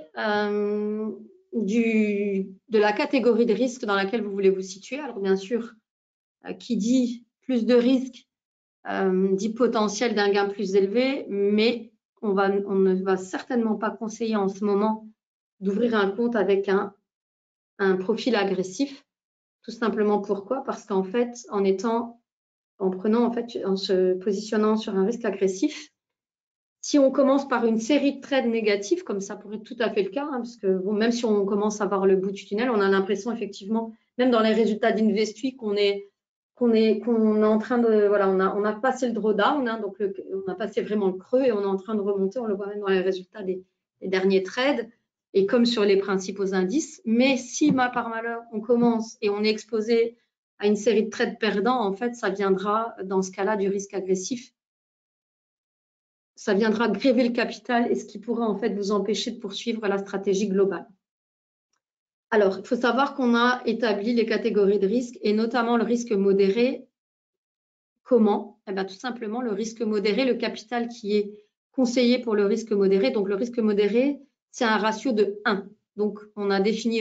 de la catégorie de risque dans laquelle vous voulez vous situer. Alors bien sûr, qui dit plus de risques dit potentiel d'un gain plus élevé, mais on ne va certainement pas conseiller en ce moment d'ouvrir un compte avec un profil agressif. Tout simplement pourquoi? Parce qu'en fait, en se positionnant sur un risque agressif, si on commence par une série de trades négatifs, comme ça pourrait être tout à fait le cas, hein, parce que bon, même si on commence à voir le bout du tunnel, on a l'impression effectivement, même dans les résultats d'Investuy, qu'on est en train de, voilà, on a passé le drawdown, hein, donc on a passé vraiment le creux et on est en train de remonter, on le voit même dans les résultats des derniers trades et comme sur les principaux indices. Mais si, par malheur, on commence et on est exposé à une série de trades perdants, en fait, ça viendra, dans ce cas-là, du risque agressif. Ça viendra gréver le capital et ce qui pourra en fait vous empêcher de poursuivre la stratégie globale. Alors, il faut savoir qu'on a établi les catégories de risque et notamment le risque modéré. Comment? Eh bien, tout simplement, le risque modéré, le capital qui est conseillé pour le risque modéré. Donc, le risque modéré, c'est un ratio de 1. Donc, on a défini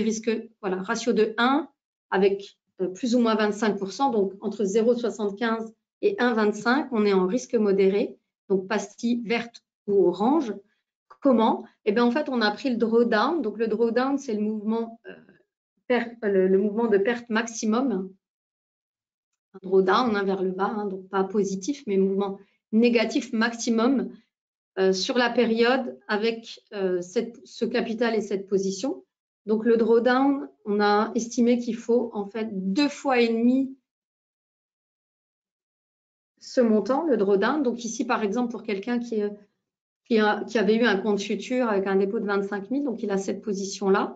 ratio de 1 avec plus ou moins 25%. Donc, entre 0,75 et 1,25, on est en risque modéré. Donc, pastille verte ou orange. Comment? Eh bien, en fait, on a pris le drawdown. Donc, le drawdown, c'est le mouvement de perte maximum. Un drawdown vers le bas, hein, donc pas positif, mais mouvement négatif maximum sur la période avec ce capital et cette position. Donc, le drawdown, on a estimé qu'il faut en fait 2,5 fois ce montant, le drawdown. Donc, ici, par exemple, pour quelqu'un qui avait eu un compte futur avec un dépôt de 25 000, donc il a cette position-là.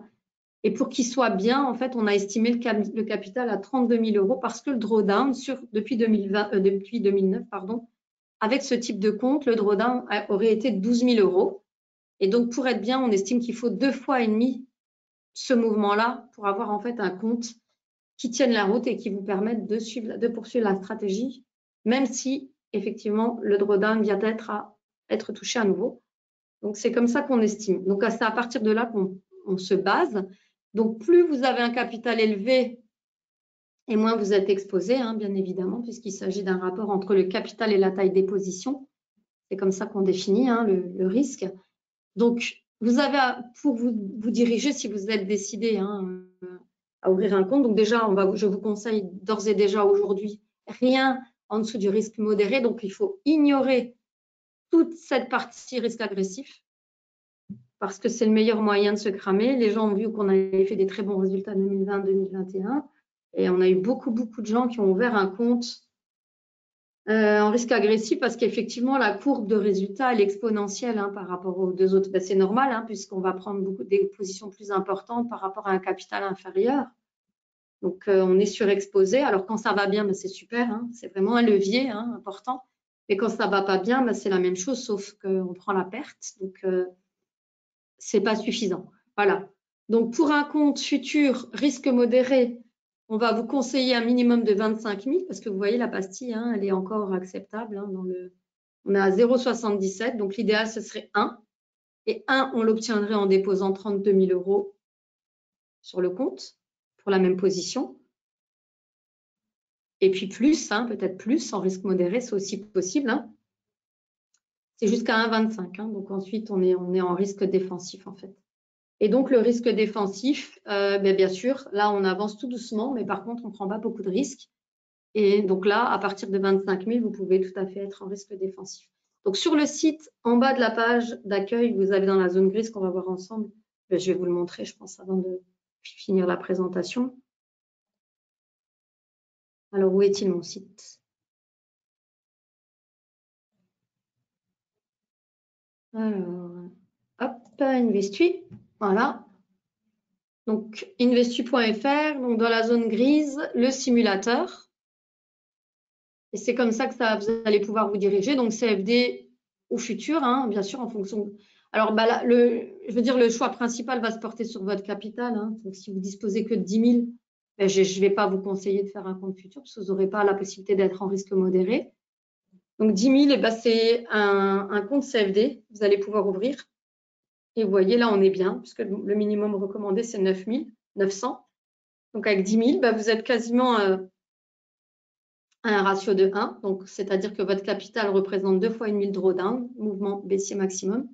Et pour qu'il soit bien, en fait, on a estimé le capital à 32 000 euros parce que le drawdown, depuis 2009, avec ce type de compte, le drawdown aurait été de 12 000 euros. Et donc, pour être bien, on estime qu'il faut 2,5 fois ce mouvement-là pour avoir en fait un compte qui tienne la route et qui vous permette de poursuivre la stratégie, même si, effectivement, le drawdown vient être touché à nouveau. Donc, c'est comme ça qu'on estime. Donc, c'est à partir de là qu'on se base. Donc, plus vous avez un capital élevé et moins vous êtes exposé, hein, bien évidemment, puisqu'il s'agit d'un rapport entre le capital et la taille des positions. C'est comme ça qu'on définit hein, le risque. Donc, vous avez pour vous diriger, si vous êtes décidé hein, à ouvrir un compte, donc déjà, je vous conseille d'ores et déjà aujourd'hui, rien en dessous du risque modéré. Donc, il faut ignorer toute cette partie risque agressif parce que c'est le meilleur moyen de se cramer. Les gens ont vu qu'on avait fait des très bons résultats 2020-2021 et on a eu beaucoup de gens qui ont ouvert un compte en risque agressif parce qu'effectivement, la courbe de résultats elle est exponentielle hein, par rapport aux deux autres. Ben, c'est normal hein, puisqu'on va prendre des positions plus importantes par rapport à un capital inférieur. Donc, on est surexposé. Alors, quand ça va bien, ben, c'est super, hein, c'est vraiment un levier hein, important. Et quand ça va pas bien, ben, c'est la même chose, sauf qu'on prend la perte. Donc, c'est pas suffisant. Voilà. Donc, pour un compte futur risque modéré, on va vous conseiller un minimum de 25 000 parce que vous voyez, la pastille, hein, elle est encore acceptable. Hein, on est à 0,77. Donc, l'idéal, ce serait 1. Et 1, on l'obtiendrait en déposant 32 000 € sur le compte pour la même position. Et puis plus, hein, peut-être plus, en risque modéré, c'est aussi possible. Hein. C'est jusqu'à 1,25. Hein, donc ensuite, on est en risque défensif, en fait. Et donc, le risque défensif, bien sûr, là, on avance tout doucement, mais par contre, on ne prend pas beaucoup de risques. Et donc là, à partir de 25 000, vous pouvez tout à fait être en risque défensif. Donc, sur le site, en bas de la page d'accueil, vous avez dans la zone grise qu'on va voir ensemble. Je vais vous le montrer, je pense, avant de finir la présentation. Alors, où est-il mon site? Alors, hop, Investui, voilà. Donc, investui.fr, donc dans la zone grise, le simulateur. Et c'est comme ça que vous allez pouvoir vous diriger. Donc, CFD ou futur, hein, bien sûr, en fonction. Alors, bah, là, je veux dire, le choix principal va se porter sur votre capital. Hein. Donc, si vous disposez que de 10 000, ben, je ne vais pas vous conseiller de faire un compte futur parce que vous n'aurez pas la possibilité d'être en risque modéré. Donc, 10 000, eh ben, c'est un compte CFD. Vous allez pouvoir ouvrir. Et vous voyez, là, on est bien puisque le minimum recommandé, c'est 9 900. Donc, avec 10 000, ben, vous êtes quasiment un ratio de 1, donc c'est-à-dire que votre capital représente 2 fois et demi le drawdown, mouvement baissier maximum.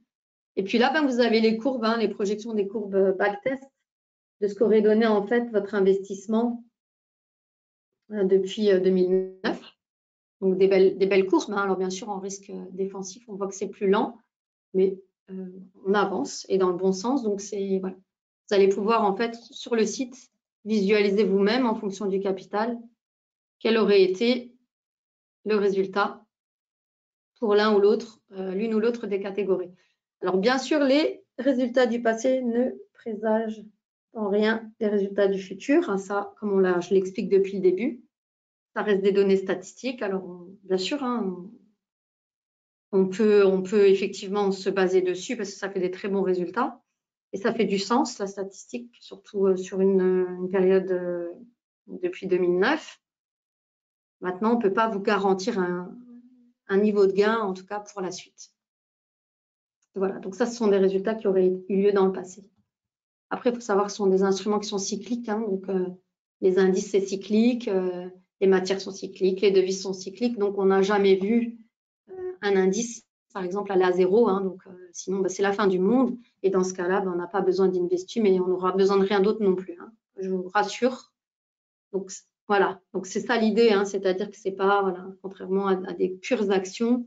Et puis là, ben, vous avez les courbes, hein, les projections des courbes backtest de ce qu'aurait donné en fait votre investissement depuis 2009. Donc des belles courbes. Hein. Alors bien sûr, en risque défensif, on voit que c'est plus lent, mais on avance et dans le bon sens. Donc c'est voilà. Vous allez pouvoir en fait sur le site visualiser vous-même en fonction du capital quel aurait été le résultat pour l'un ou l'autre, l'une ou l'autre des catégories. Alors, bien sûr, les résultats du passé ne présagent en rien les résultats du futur. Hein, ça, comme je l'explique depuis le début, ça reste des données statistiques. Alors, bien sûr, hein, on peut effectivement se baser dessus parce que ça fait des très bons résultats. Et ça fait du sens, la statistique, surtout sur une période depuis 2009. Maintenant, on ne peut pas vous garantir un niveau de gain, en tout cas pour la suite. Voilà, donc ça, ce sont des résultats qui auraient eu lieu dans le passé. Après, il faut savoir que ce sont des instruments qui sont cycliques. Hein, donc, les indices, c'est cyclique, les matières sont cycliques, les devises sont cycliques. Donc, on n'a jamais vu un indice, par exemple, aller à zéro. Hein, donc, sinon, c'est la fin du monde. Et dans ce cas-là, on n'a pas besoin d'investir, mais on n'aura besoin de rien d'autre non plus. Hein, je vous rassure. Donc, voilà. Donc, c'est ça l'idée. Hein, c'est-à-dire que c'est pas, voilà, contrairement à des pures actions,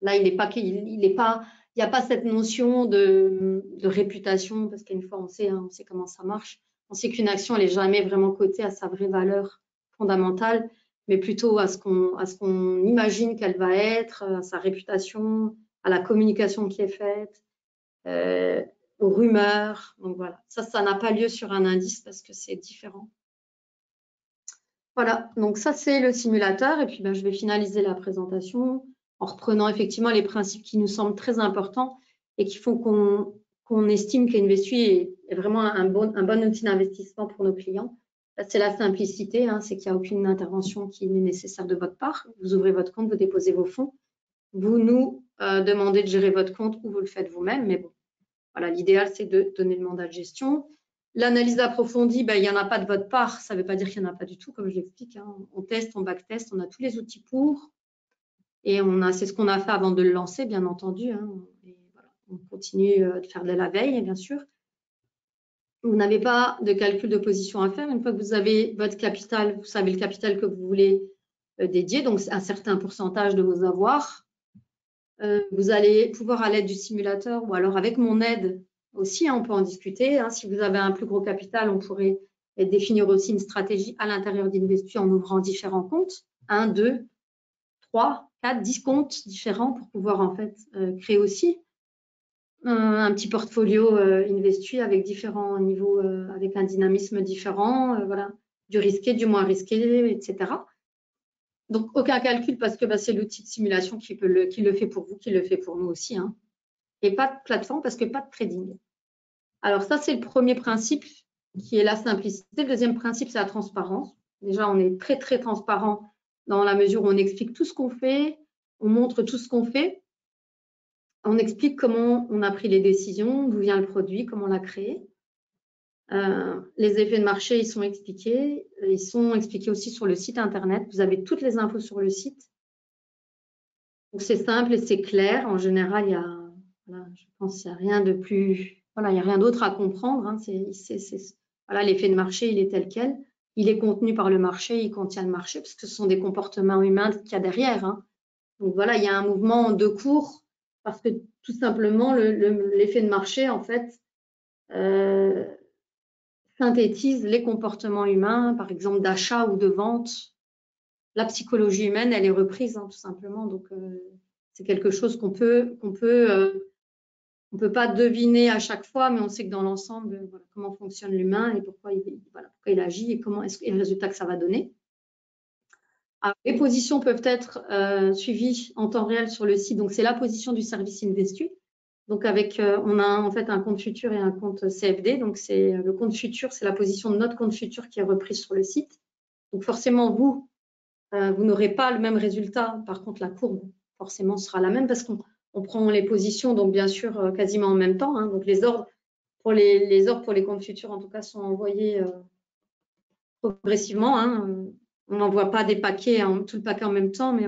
là, il n'y a pas cette notion de réputation, parce qu'une fois, on sait comment ça marche. On sait qu'une action, elle n'est jamais vraiment cotée à sa vraie valeur fondamentale, mais plutôt à ce qu'on imagine qu'elle va être, à sa réputation, à la communication qui est faite, aux rumeurs. Donc voilà, ça n'a pas lieu sur un indice parce que c'est différent. Voilà, donc ça, c'est le simulateur. Et puis, je vais finaliser la présentation en reprenant effectivement les principes qui nous semblent très importants et qui font qu'on estime qu'Investui est vraiment un bon outil d'investissement pour nos clients. C'est la simplicité, hein, c'est qu'il n'y a aucune intervention qui est nécessaire de votre part. Vous ouvrez votre compte, vous déposez vos fonds. Vous nous demandez de gérer votre compte ou vous le faites vous-même. Mais bon, voilà, l'idéal, c'est de donner le mandat de gestion. L'analyse approfondie, il n'y en a pas de votre part. Ça ne veut pas dire qu'il n'y en a pas du tout, comme je l'explique. Hein. On teste, on backteste, on a tous les outils pour. Et c'est ce qu'on a fait avant de le lancer, bien entendu. Hein. Et voilà, on continue de faire de la veille, bien sûr. Vous n'avez pas de calcul de position à faire. Une fois que vous avez votre capital, vous savez le capital que vous voulez dédier, donc un certain pourcentage de vos avoirs. Vous allez pouvoir, à l'aide du simulateur ou alors avec mon aide aussi, hein, on peut en discuter. Hein, si vous avez un plus gros capital, on pourrait définir aussi une stratégie à l'intérieur d'Investui en ouvrant différents comptes. 1, 2, 3, 4, 10 comptes différents pour pouvoir en fait créer aussi un petit portfolio Investui avec différents niveaux, avec un dynamisme différent, voilà, du risqué, du moins risqué, etc. Donc, aucun calcul parce que c'est l'outil de simulation qui le fait pour vous, qui le fait pour nous aussi. Hein. Et pas de plateforme parce que pas de trading. Alors ça, c'est le premier principe qui est la simplicité. Le deuxième principe, c'est la transparence. Déjà, on est très, très transparent dans la mesure où on explique tout ce qu'on fait, on montre tout ce qu'on fait, on explique comment on a pris les décisions, d'où vient le produit, comment on l'a créé. Les effets de marché, ils sont expliqués aussi sur le site internet. Vous avez toutes les infos sur le site. Donc, c'est simple et c'est clair. En général, je pense qu'il n'y a rien de plus, il n'y a rien d'autre à comprendre. Hein. L'effet de marché, il est tel quel. Il est contenu par le marché, il contient le marché, parce que ce sont des comportements humains qu'il y a derrière. Hein. Donc voilà, il y a un mouvement en deux cours, parce que tout simplement, l'effet de marché, en fait, synthétise les comportements humains, par exemple d'achat ou de vente. La psychologie humaine, elle est reprise, hein, tout simplement. Donc, c'est quelque chose qu'on peut on peut pas deviner à chaque fois, mais on sait que dans l'ensemble, voilà, comment fonctionne l'humain et pourquoi il agit et comment et le résultat que ça va donner. Alors, les positions peuvent être suivies en temps réel sur le site. Donc, c'est la position du service Investu. Donc, on a en fait un compte futur et un compte CFD. Donc, c'est le compte futur, c'est la position de notre compte futur qui est reprise sur le site. Donc, forcément, vous n'aurez pas le même résultat. Par contre, la courbe, forcément, sera la même parce qu'on prend les positions, donc bien sûr, quasiment en même temps. Hein. Donc, les ordres pour les comptes futurs, en tout cas, sont envoyés progressivement. Hein. On n'envoie pas des paquets, tout le paquet en même temps, mais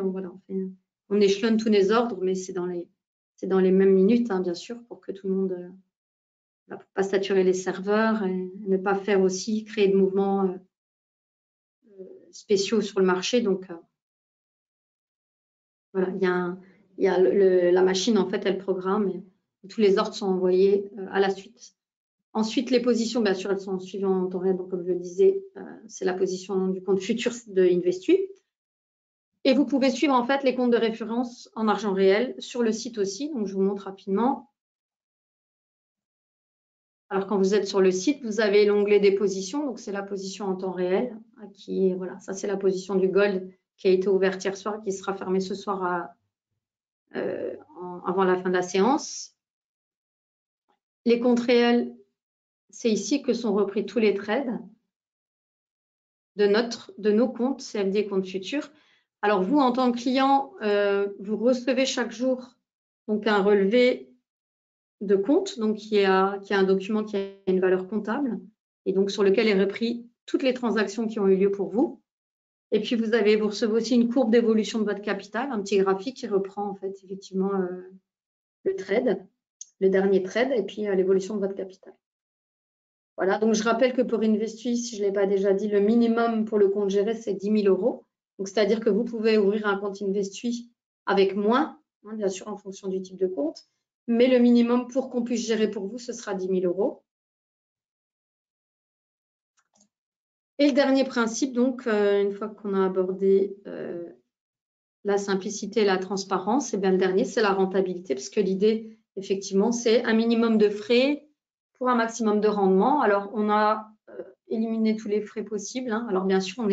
on échelonne tous les ordres, mais c'est dans les mêmes minutes, hein, bien sûr, pour que tout le monde, pour ne pas saturer les serveurs et ne pas faire aussi créer de mouvements spéciaux sur le marché. Donc, voilà, il y a la machine, en fait, elle programme et tous les ordres sont envoyés à la suite. Ensuite, les positions, bien sûr, elles sont suivies en temps réel. Donc, comme je le disais, c'est la position du compte futur de Investu. Et vous pouvez suivre, en fait, les comptes de référence en argent réel sur le site aussi. Donc, je vous montre rapidement. Alors, quand vous êtes sur le site, vous avez l'onglet des positions. Donc, c'est la position en temps réel. Voilà, ça, c'est la position du gold qui a été ouverte hier soir, qui sera fermée ce soir avant la fin de la séance. Les comptes réels, c'est ici que sont repris tous les trades de nos comptes CFD compte futur. Alors vous, en tant que client, vous recevez chaque jour donc un relevé de compte, donc qui a un document qui a une valeur comptable et donc sur lequel est repris toutes les transactions qui ont eu lieu pour vous. Et puis vous recevez aussi une courbe d'évolution de votre capital, un petit graphique qui reprend en fait effectivement le trade, le dernier trade, et puis l'évolution de votre capital. Voilà, donc je rappelle que pour Investui, si je ne l'ai pas déjà dit, le minimum pour le compte géré, c'est 10 000 euros. Donc, c'est-à-dire que vous pouvez ouvrir un compte Investui avec moins, hein, bien sûr, en fonction du type de compte. Mais le minimum pour qu'on puisse gérer pour vous, ce sera 10 000 euros. Et le dernier principe, donc, une fois qu'on a abordé la simplicité et la transparence, et bien le dernier, c'est la rentabilité, parce que l'idée, effectivement, c'est un minimum de frais pour un maximum de rendement. Alors, on a éliminé tous les frais possibles. Hein. Alors, bien sûr,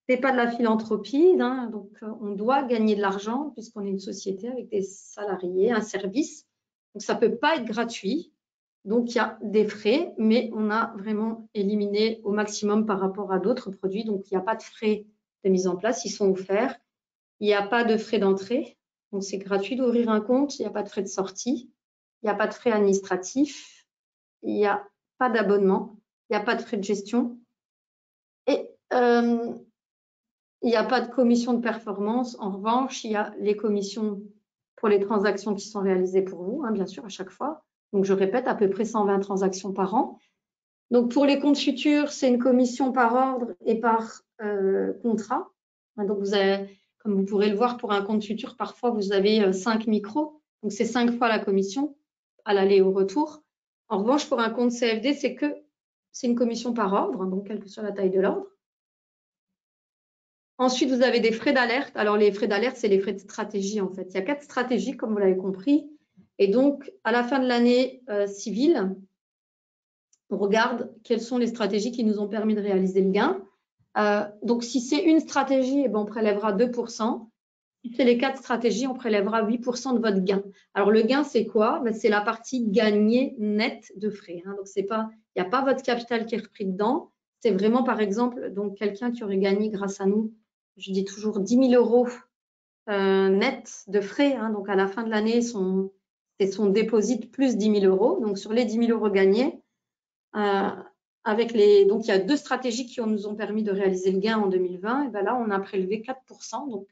c'est pas de la philanthropie, hein, donc on doit gagner de l'argent puisqu'on est une société avec des salariés, un service. Donc, ça ne peut pas être gratuit. Donc, il y a des frais, mais on a vraiment éliminé au maximum par rapport à d'autres produits. Donc, il n'y a pas de frais de mise en place, ils sont offerts. Il n'y a pas de frais d'entrée, donc c'est gratuit d'ouvrir un compte. Il n'y a pas de frais de sortie, il n'y a pas de frais administratifs, il n'y a pas d'abonnement, il n'y a pas de frais de gestion et il n'y a pas de commission de performance. En revanche, il y a les commissions pour les transactions qui sont réalisées pour vous, hein, bien sûr, à chaque fois. Donc, je répète, à peu près 120 transactions par an. Donc, pour les comptes futurs, c'est une commission par ordre et par contrat. Donc, comme vous pourrez le voir, pour un compte futur, parfois, vous avez 5 micros. Donc, c'est 5 fois la commission à l'aller et au retour. En revanche, pour un compte CFD, c'est une commission par ordre, donc quelle que soit la taille de l'ordre. Ensuite, vous avez des frais d'alerte. Alors, les frais d'alerte, c'est les frais de stratégie, en fait. Il y a 4 stratégies, comme vous l'avez compris. Et donc, à la fin de l'année civile, on regarde quelles sont les stratégies qui nous ont permis de réaliser le gain. Donc, si c'est une stratégie, eh ben, on prélèvera 2%. Si c'est les 4 stratégies, on prélèvera 8% de votre gain. Alors, le gain, c'est quoi? Ben, c'est la partie gagnée nette de frais. Hein. Donc, il n'y a pas votre capital qui est repris dedans. C'est vraiment, par exemple, donc quelqu'un qui aurait gagné grâce à nous, je dis toujours 10 000 euros net de frais. Hein. Donc, à la fin de l'année, c'est son déposit plus 10 000 euros. Donc, sur les 10 000 euros gagnés, donc il y a 2 stratégies qui nous ont permis de réaliser le gain en 2020. Et ben là, on a prélevé 4%. Donc,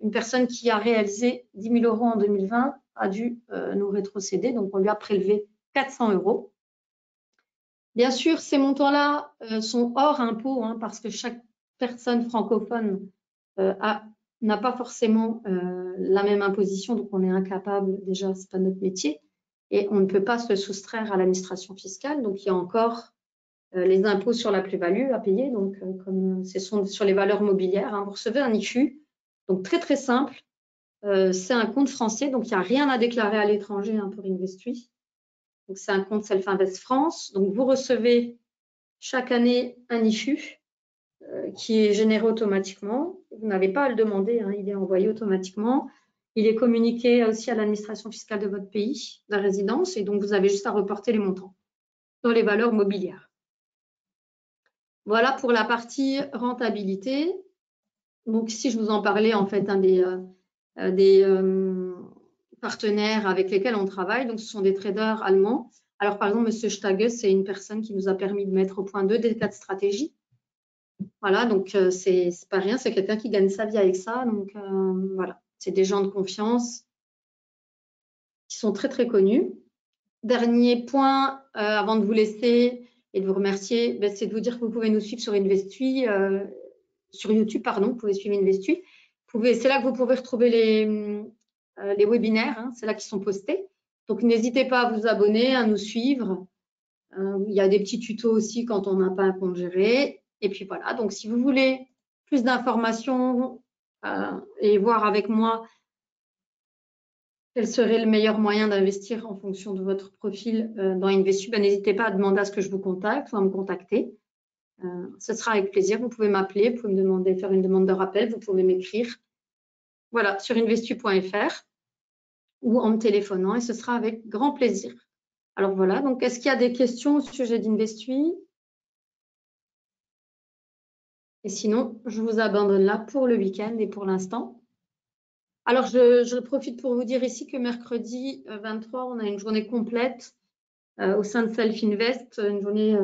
une personne qui a réalisé 10 000 euros en 2020 a dû nous rétrocéder. Donc, on lui a prélevé 400 euros. Bien sûr, ces montants-là sont hors impôt hein, parce que chaque personne francophone n'a pas forcément la même imposition. Donc, on est incapable, déjà, ce n'est pas notre métier. Et on ne peut pas se soustraire à l'administration fiscale. Donc, il y a encore les impôts sur la plus-value à payer. Donc, comme ce sont sur les valeurs mobilières, hein, vous recevez un IFU. Donc, très, très simple. C'est un compte français. Donc, il n'y a rien à déclarer à l'étranger hein, pour Investui. Donc, c'est un compte Self-Invest France. Donc, vous recevez chaque année un IFU qui est généré automatiquement. Vous n'avez pas à le demander. Hein, il est envoyé automatiquement. Il est communiqué aussi à l'administration fiscale de votre pays, de la résidence. Et donc, vous avez juste à reporter les montants dans les valeurs mobilières. Voilà pour la partie rentabilité. Donc, ici, je vous en parlais en fait des partenaires avec lesquels on travaille. Donc, ce sont des traders allemands. Alors, par exemple, M. Stage, c'est une personne qui nous a permis de mettre au point 2 des 4 stratégies. Voilà, donc c'est pas rien, c'est quelqu'un qui gagne sa vie avec ça. Donc, voilà, c'est des gens de confiance qui sont très, très connus. Dernier point, avant de vous laisser et de vous remercier, ben, c'est de vous dire que vous pouvez nous suivre sur Investui, sur YouTube, pardon, vous pouvez suivre Investui. C'est là que vous pouvez retrouver les webinaires, hein, c'est là qu'ils sont postés. Donc, n'hésitez pas à vous abonner, à nous suivre. Il y a des petits tutos aussi quand on n'a pas un compte géré. Et puis voilà, donc si vous voulez plus d'informations et voir avec moi quel serait le meilleur moyen d'investir en fonction de votre profil dans Investui, ben, n'hésitez pas à demander à ce que je vous contacte ou à me contacter. Ce sera avec plaisir. Vous pouvez m'appeler, vous pouvez me demander, faire une demande de rappel, vous pouvez m'écrire. Voilà, sur investui.fr ou en me téléphonant et ce sera avec grand plaisir. Alors voilà, donc est-ce qu'il y a des questions au sujet d'Investui? Et sinon, je vous abandonne là pour le week-end et pour l'instant. Alors, je profite pour vous dire ici que mercredi 23, on a une journée complète au sein de Self Invest, une journée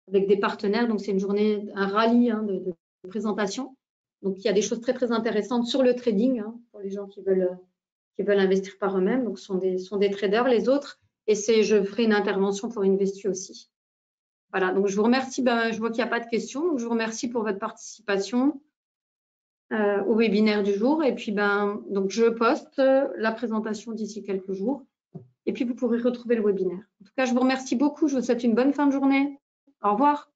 avec des partenaires. Donc, c'est une journée, un rallye hein, de présentation. Donc, il y a des choses très, très intéressantes sur le trading hein, pour les gens qui veulent investir par eux-mêmes. Donc, sont des traders, les autres. Et je ferai une intervention pour Investui aussi. Voilà, donc je vous remercie. Ben, je vois qu'il n'y a pas de questions. Donc, je vous remercie pour votre participation au webinaire du jour. Et puis, donc je poste la présentation d'ici quelques jours. Et puis, vous pourrez retrouver le webinaire. En tout cas, je vous remercie beaucoup. Je vous souhaite une bonne fin de journée. Au revoir.